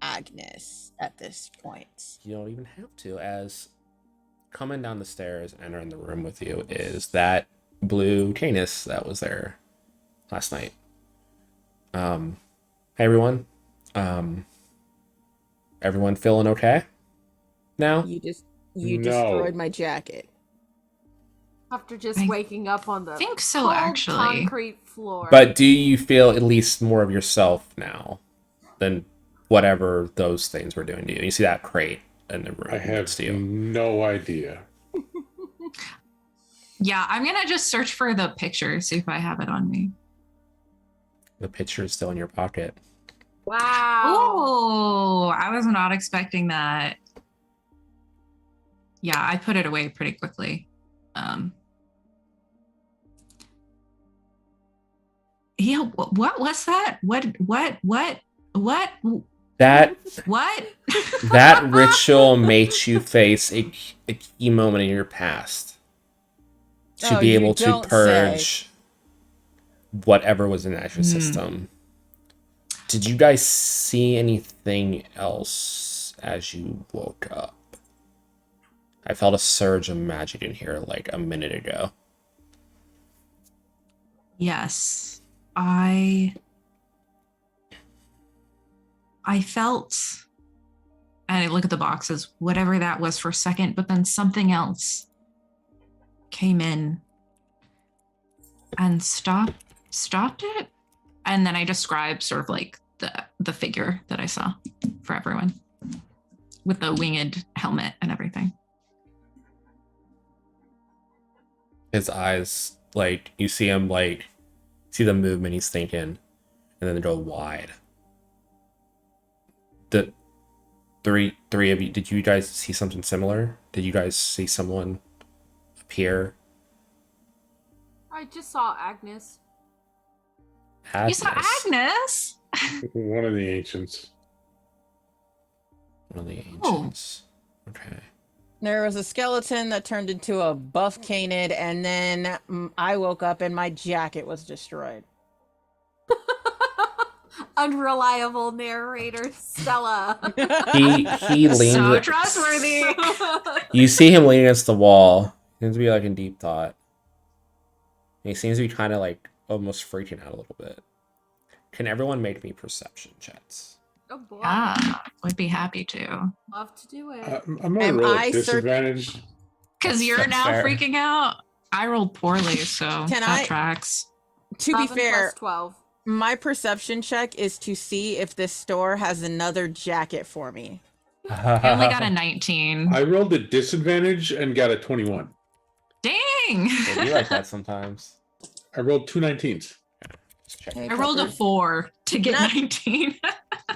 Agnes at this point. You don't even have to, as coming down the stairs, entering the room with you is that blue Canis that was there last night. Hey everyone. Um, everyone feeling okay now? You destroyed No. my jacket. After just I waking up on the think so, cold actually. concrete floor. But do you feel at least more of yourself now than whatever those things were doing to you? You see that crate in the I room next have to you. no idea. Yeah, I'm gonna just search for the picture, see if I have it on me. The picture is still in your pocket. Wow. Oh, I was not expecting that. Yeah, I put it away pretty quickly. Yeah, what was that? What? That What? that ritual makes you face a key moment in your past to Oh, be you able to don't say. purge whatever was in that system. Did you guys see anything else as you woke up? I felt a surge of magic in here like a minute ago. Yes. I felt, and I look at the boxes, whatever that was for a second, but then something else came in and stopped it. And then I described sort of like the figure that I saw for everyone with the winged helmet and everything. His eyes, like, you see him, like, see the movement he's thinking, and then they go wide. The three of you, did you guys see something similar? Did you guys see someone appear? I just saw Agnes. You saw Agnes? One of the ancients. One of the ancients. Okay. There was a skeleton that turned into a buff canid, and then I woke up and my jacket was destroyed. Unreliable narrator Stella. He leans. So trustworthy. You see him leaning against the wall. He seems to be like in deep thought. He seems to be kind of like almost freaking out a little bit. Can everyone make me perception checks? Oh boy. Ah, would be happy to. Love to do it. I'm gonna Am roll I a disadvantage. Because you're That's now fair. freaking out. I rolled poorly, so Can that I- tracks. To be 11 fair, plus 12. my perception check is to see if this store has another jacket for me. I only got a 19. I rolled a disadvantage and got a 21. Dang! It'd be like that sometimes. I rolled two 19s. Just check. Hey, I rolled a Pepper. 4 to get Not- 19.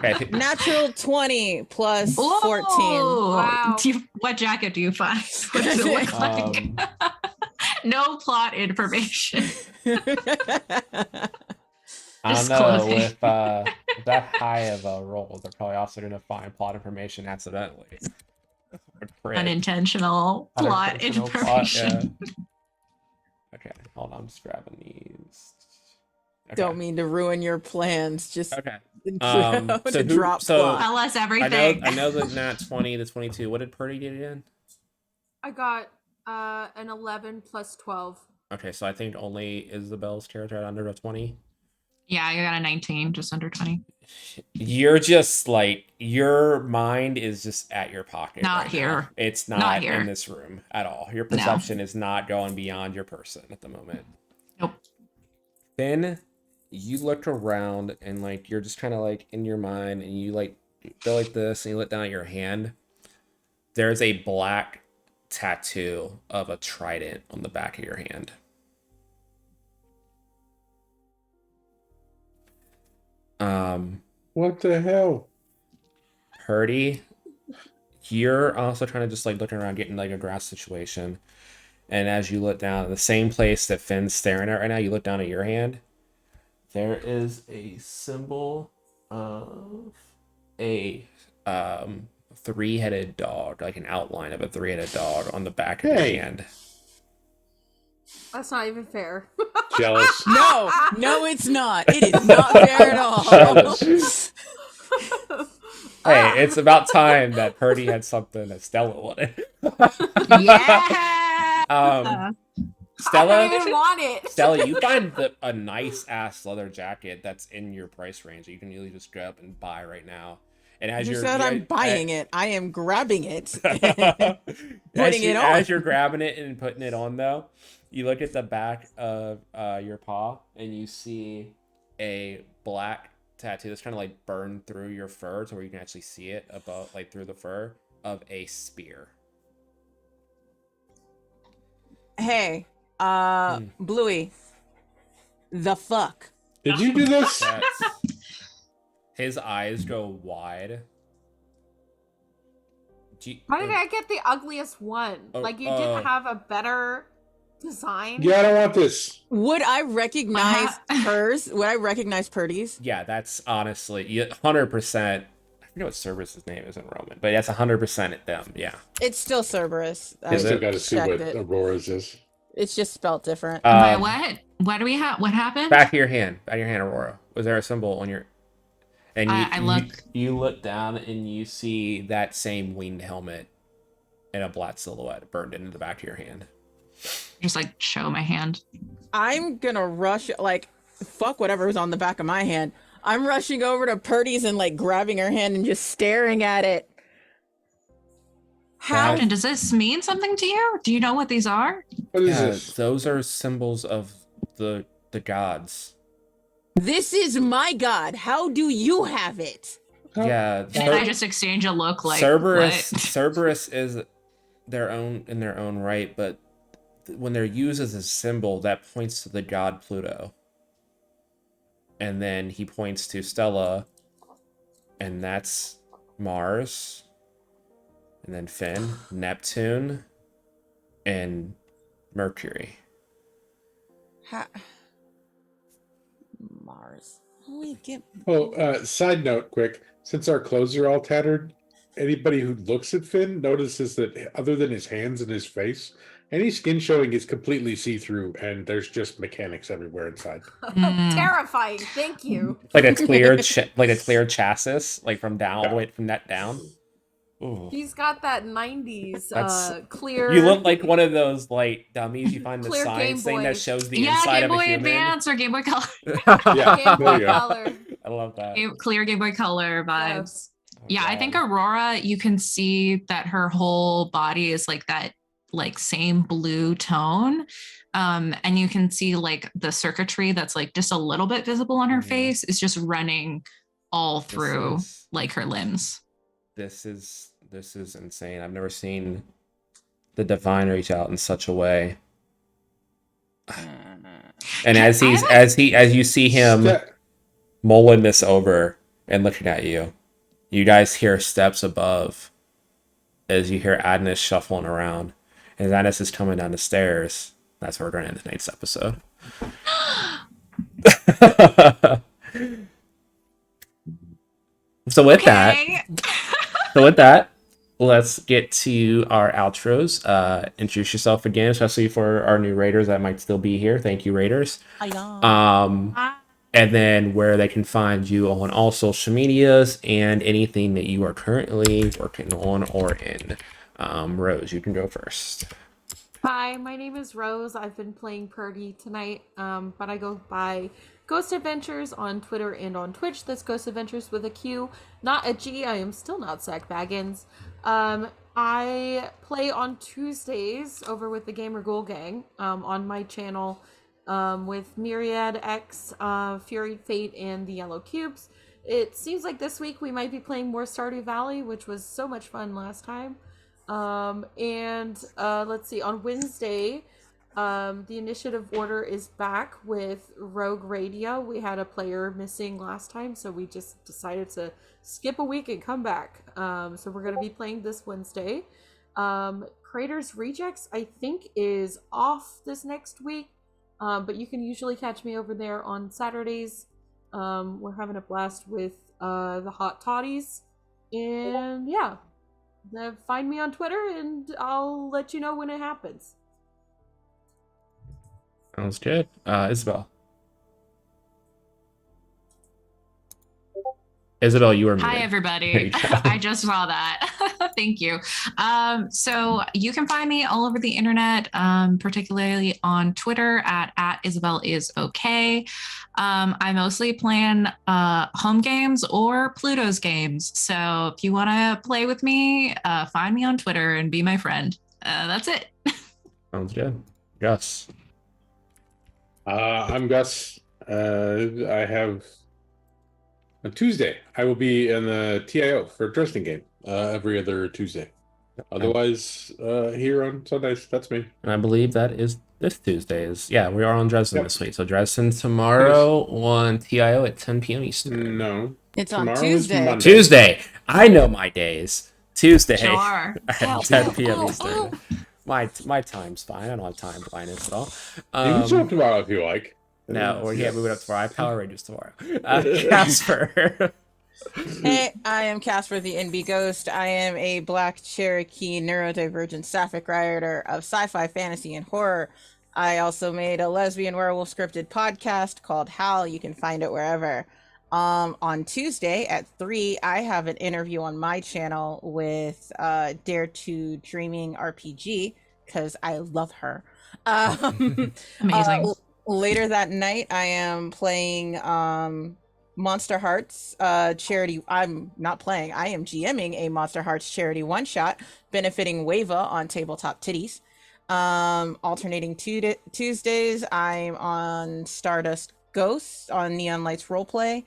Okay. Natural 20 plus 14. Whoa! Wow. What jacket do you find? What does it look like? Um, No plot information. I don't Just know. clothing. With that high of a roll, they're probably also going to find plot information accidentally. Or crit. Unintentional plot Unintentional plot, information. yeah. Okay, hold on. I'm just grabbing these. Okay. Don't mean to ruin your plans. Just Okay. to so who- drop so- plot. Tell us I everything. know the nat 20, the 22. What did Purdy get again? I got an 11 plus 12. Okay, so I think only Isabel's character had under a 20. Yeah, I got a 19, just under 20. You're just like, your mind is just at your pocket. Not right here. now. It's Not not here. in this room at all. Your perception is not going beyond your person at the moment. Nope. Then you look around and like you're just kind of like in your mind and you like go like this and you look down at your hand. There's a black tattoo of a trident on the back of your hand. What the hell? Purdy, you're also trying to just like looking around, getting like a grass situation. And as you look down, the same place that Finn's staring at right now, you look down at your hand. There is a symbol of a three-headed dog, like an outline of a three-headed dog on the back of Hey. your hand. That's not even fair. Jealous. No, it's not. It is not fair at all. Jealous. Hey, it's about time that Purdy had something that Stella wanted. Yeah. I don't Stella, even want it. Stella, you find a nice ass leather jacket that's in your price range that you can really just grab and buy right now. And as You you're said I'm you, buying it. I am grabbing it. as Putting you it on. as you're grabbing it and putting it on though, you look at the back of your paw and you see a black tattoo that's kind of like burned through your fur to where you can actually see it above, like through the fur of a spear. Hey, Bluey, the fuck? Did you do this? That's his eyes go wide. Why did I get the ugliest one? Oh, Like, you didn't have a better design? Yeah, I don't want this. Would I recognize hers? Would I recognize Purdy's? Yeah, that's honestly 100%. I forget what Cerberus's name is in Roman, but that's 100% at them. Yeah. It's still Cerberus. I Is still it? got to see checked what it. Aurora's is. It's just spelled different. By what? What do we have? What happened? Back of your hand, Aurora. Was there a symbol on your? And I look. You look down and you see that same winged helmet and a black silhouette burned into the back of your hand. Just like show my hand. I'm gonna rush, like, fuck whatever's on the back of my hand. I'm rushing over to Purdy's and like grabbing her hand and just staring at it. How? Captain, does this mean something to you? Do you know what these are? What is Yeah, this? those are symbols of the gods. This is my god. How do you have it? Yeah, And I just exchange a look like Cerberus. what? Cerberus is their own right, but when they're used as a symbol, that points to the god Pluto. And then he points to Stella, and that's Mars. And then Finn, Neptune, and Mercury. Mars. How do we get? Oh, side note, quick. Since our clothes are all tattered, anybody who looks at Finn notices that other than his hands and his face, any skin showing is completely see-through, and there's just mechanics everywhere inside. Terrifying. Thank you. Like a clear, like a clear chassis, like from down all the way from that down. Ooh. He's got that 90s That's- clear. You look like one of those like dummies you find in the Clear science Game thing Boy. that shows the Yeah, inside Game of a Boy human. Advance or Game Boy Color. Yeah, Game there Boy you go. Color. I love that. Clear Game Boy Color vibes. Oh, Yeah, I God. think Aurora, you can see that her whole body is like that, like same blue tone. And you can see like the circuitry that's like just a little bit visible on her Mhm. face is just running all This through is- like her limbs. This is insane. I've never seen the divine reach out in such a way. And as you see him Ste- mulling this over and looking at you, you guys hear steps above as you hear Agnes shuffling around. As Agnes is coming down the stairs, that's where we're going to end tonight's episode. So with that, let's get to our outros. Introduce yourself again, especially for our new raiders that might still be here. Thank you, raiders. And then where they can find you on all social medias and anything that you are currently working on or in. Rose, you can go first. Hi, my name is Rose. I've been playing Purdy tonight, but I go by Ghost Adventures on Twitter and on Twitch. That's Ghost Adventures with a Q, not a G. I am still not Zach Baggins. I play on Tuesdays over with the Gamer Ghoul Gang on my channel with Myriad X, Fury Fate, and the Yellow Cubes. It seems like this week we might be playing more Stardew Valley, which was so much fun last time. Let's see, on Wednesday, the initiative order is back with Rogue Radio. We had a player missing last time, so we just decided to skip a week and come back. So we're going to be playing this Wednesday. Craters Rejects, I think, is off this next week, but you can usually catch me over there on Saturdays. We're having a blast with the Hot Toddies. And yeah. Find me on Twitter and I'll let you know when it happens. Sounds good. Isabel. Isabel, you are Hi, muted. There everybody. you go. I just saw that. Thank you. So you can find me all over the internet, particularly on Twitter at Isabel is okay. I mostly plan home games or Pluto's games. So if you want to play with me, find me on Twitter and be my friend. That's it. Sounds good. Gus. I'm Gus. I have on Tuesday. I will be in the TIO for a Dresden game every other Tuesday. Otherwise, here on Sundays. That's me. And I believe that is this Tuesday's. Yeah, we are on Dresden Yep. this week. So Dresden It is. tomorrow on TIO at 10 p.m. Eastern. No. It's on Tomorrow is Tuesday. Monday. Tuesday. I know my days. Tuesday Sure. at 10 p.m. Eastern. My time's fine. I don't have time blindness at all. You can show up tomorrow if you like. No, we can't move it up tomorrow. I have Power Rangers tomorrow. Casper. Hey, I am Casper the NB Ghost. I am a Black Cherokee neurodivergent sapphic writer of sci-fi, fantasy, and horror. I also made a lesbian werewolf scripted podcast called Hal. You can find it wherever. On Tuesday at 3, I have an interview on my channel with Dare to Dreaming RPG because I love her. Amazing. Later that night, I am playing Monster Hearts charity. I'm not playing. I am GMing a Monster Hearts charity one shot benefiting Wava on Tabletop Titties. Alternating Tuesdays, I'm on Stardust Ghosts on Neon Lights Roleplay.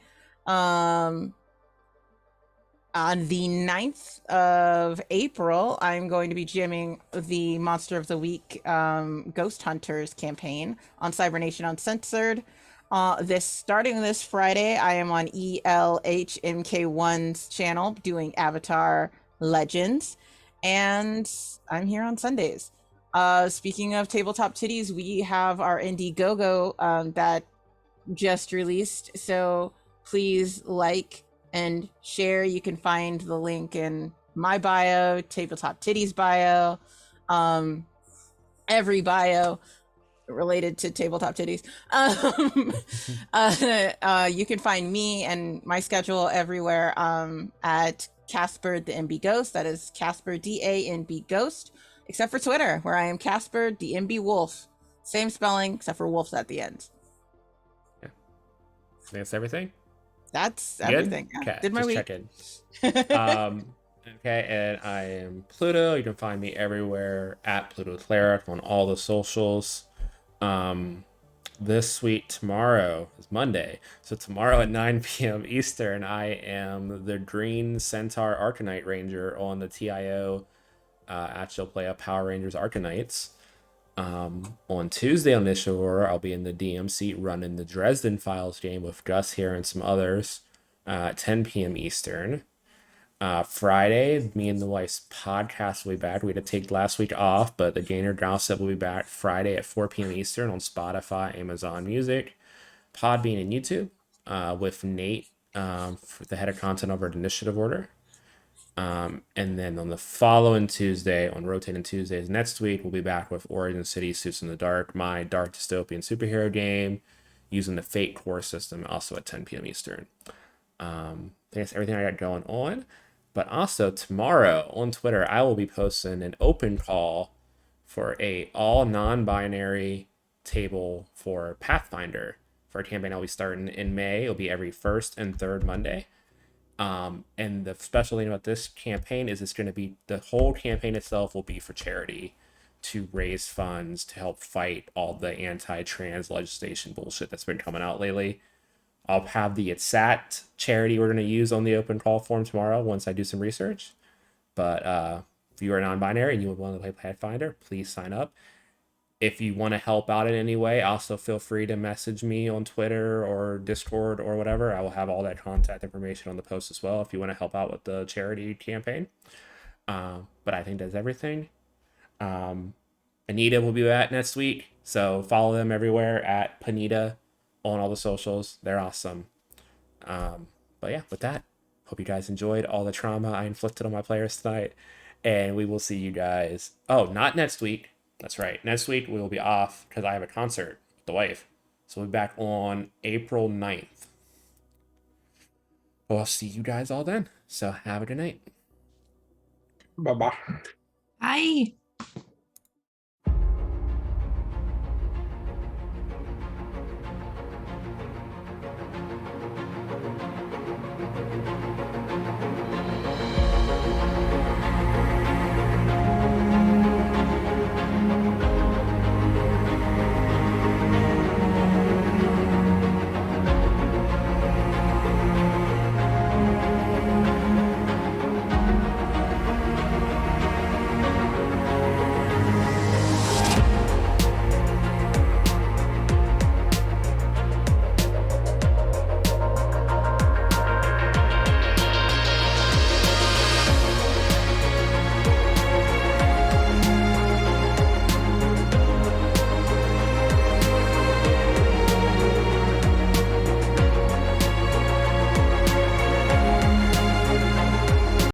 On the 9th of April, I'm going to be GMing the Monster of the Week Ghost Hunters campaign on Cybernation Uncensored. Starting this Friday, I am on ELHMK1's channel doing Avatar Legends, and I'm here on Sundays. Speaking of Tabletop Titties, we have our Indiegogo that just released, so please like and share. You can find the link in my bio, Tabletop Titties bio, every bio related to Tabletop Titties. You can find me and my schedule everywhere at Casper the MB Ghost. That is Casper DANB Ghost, except for Twitter, where I am Casper the MB Wolf. Same spelling, except for wolves at the end. Yeah. I think that's everything. That's Good? everything. Yeah. Okay, Did my just week. checking. Okay, and I am Pluto. You can find me everywhere at Pluto Cleric on all the socials. This week, tomorrow is Monday. So tomorrow at 9 p.m. Eastern, I am the Green Centaur Arcanite Ranger on the TIO actual play of Power Rangers Arcanites. On Tuesday on this show, I'll be in the DMC running the Dresden Files game with Gus here and some others at 10 p.m. Eastern. Friday, me and the wife's podcast will be back. We had to take last week off, but the Gainer Gossip will be back Friday at 4 p.m. Eastern on Spotify, Amazon Music, Podbean, and YouTube with Nate, for the head of content over at Initiative Order. And then on the following Tuesday, on Rotating Tuesdays next week, we'll be back with Origin City Suits in the Dark, my dark dystopian superhero game, using the Fate core system, also at 10 p.m. Eastern. I think that's everything I got going on. But also tomorrow on Twitter, I will be posting an open call for a all non-binary table for Pathfinder for a campaign I'll be starting in May. It'll be every first and third Monday. And the special thing about this campaign is it's going to be, the whole campaign itself will be for charity to raise funds to help fight all the anti-trans legislation bullshit that's been coming out lately. I'll have the exact charity we're going to use on the open call form tomorrow once I do some research. But if you are non-binary and you would want to play Pathfinder, please sign up. If you want to help out in any way, also feel free to message me on Twitter or Discord or whatever. I will have all that contact information on the post as well if you want to help out with the charity campaign. But I think that's everything. Anita will be back next week, so follow them everywhere at Panita on all the socials. They're awesome. But yeah, with that, hope you guys enjoyed all the trauma I inflicted on my players tonight. And we will see you guys. Oh, not next week. That's right. Next week we will be off because I have a concert with the wife. So we'll be back on April 9th. Well, I'll see you guys all then. So have a good night. Bye bye. Bye.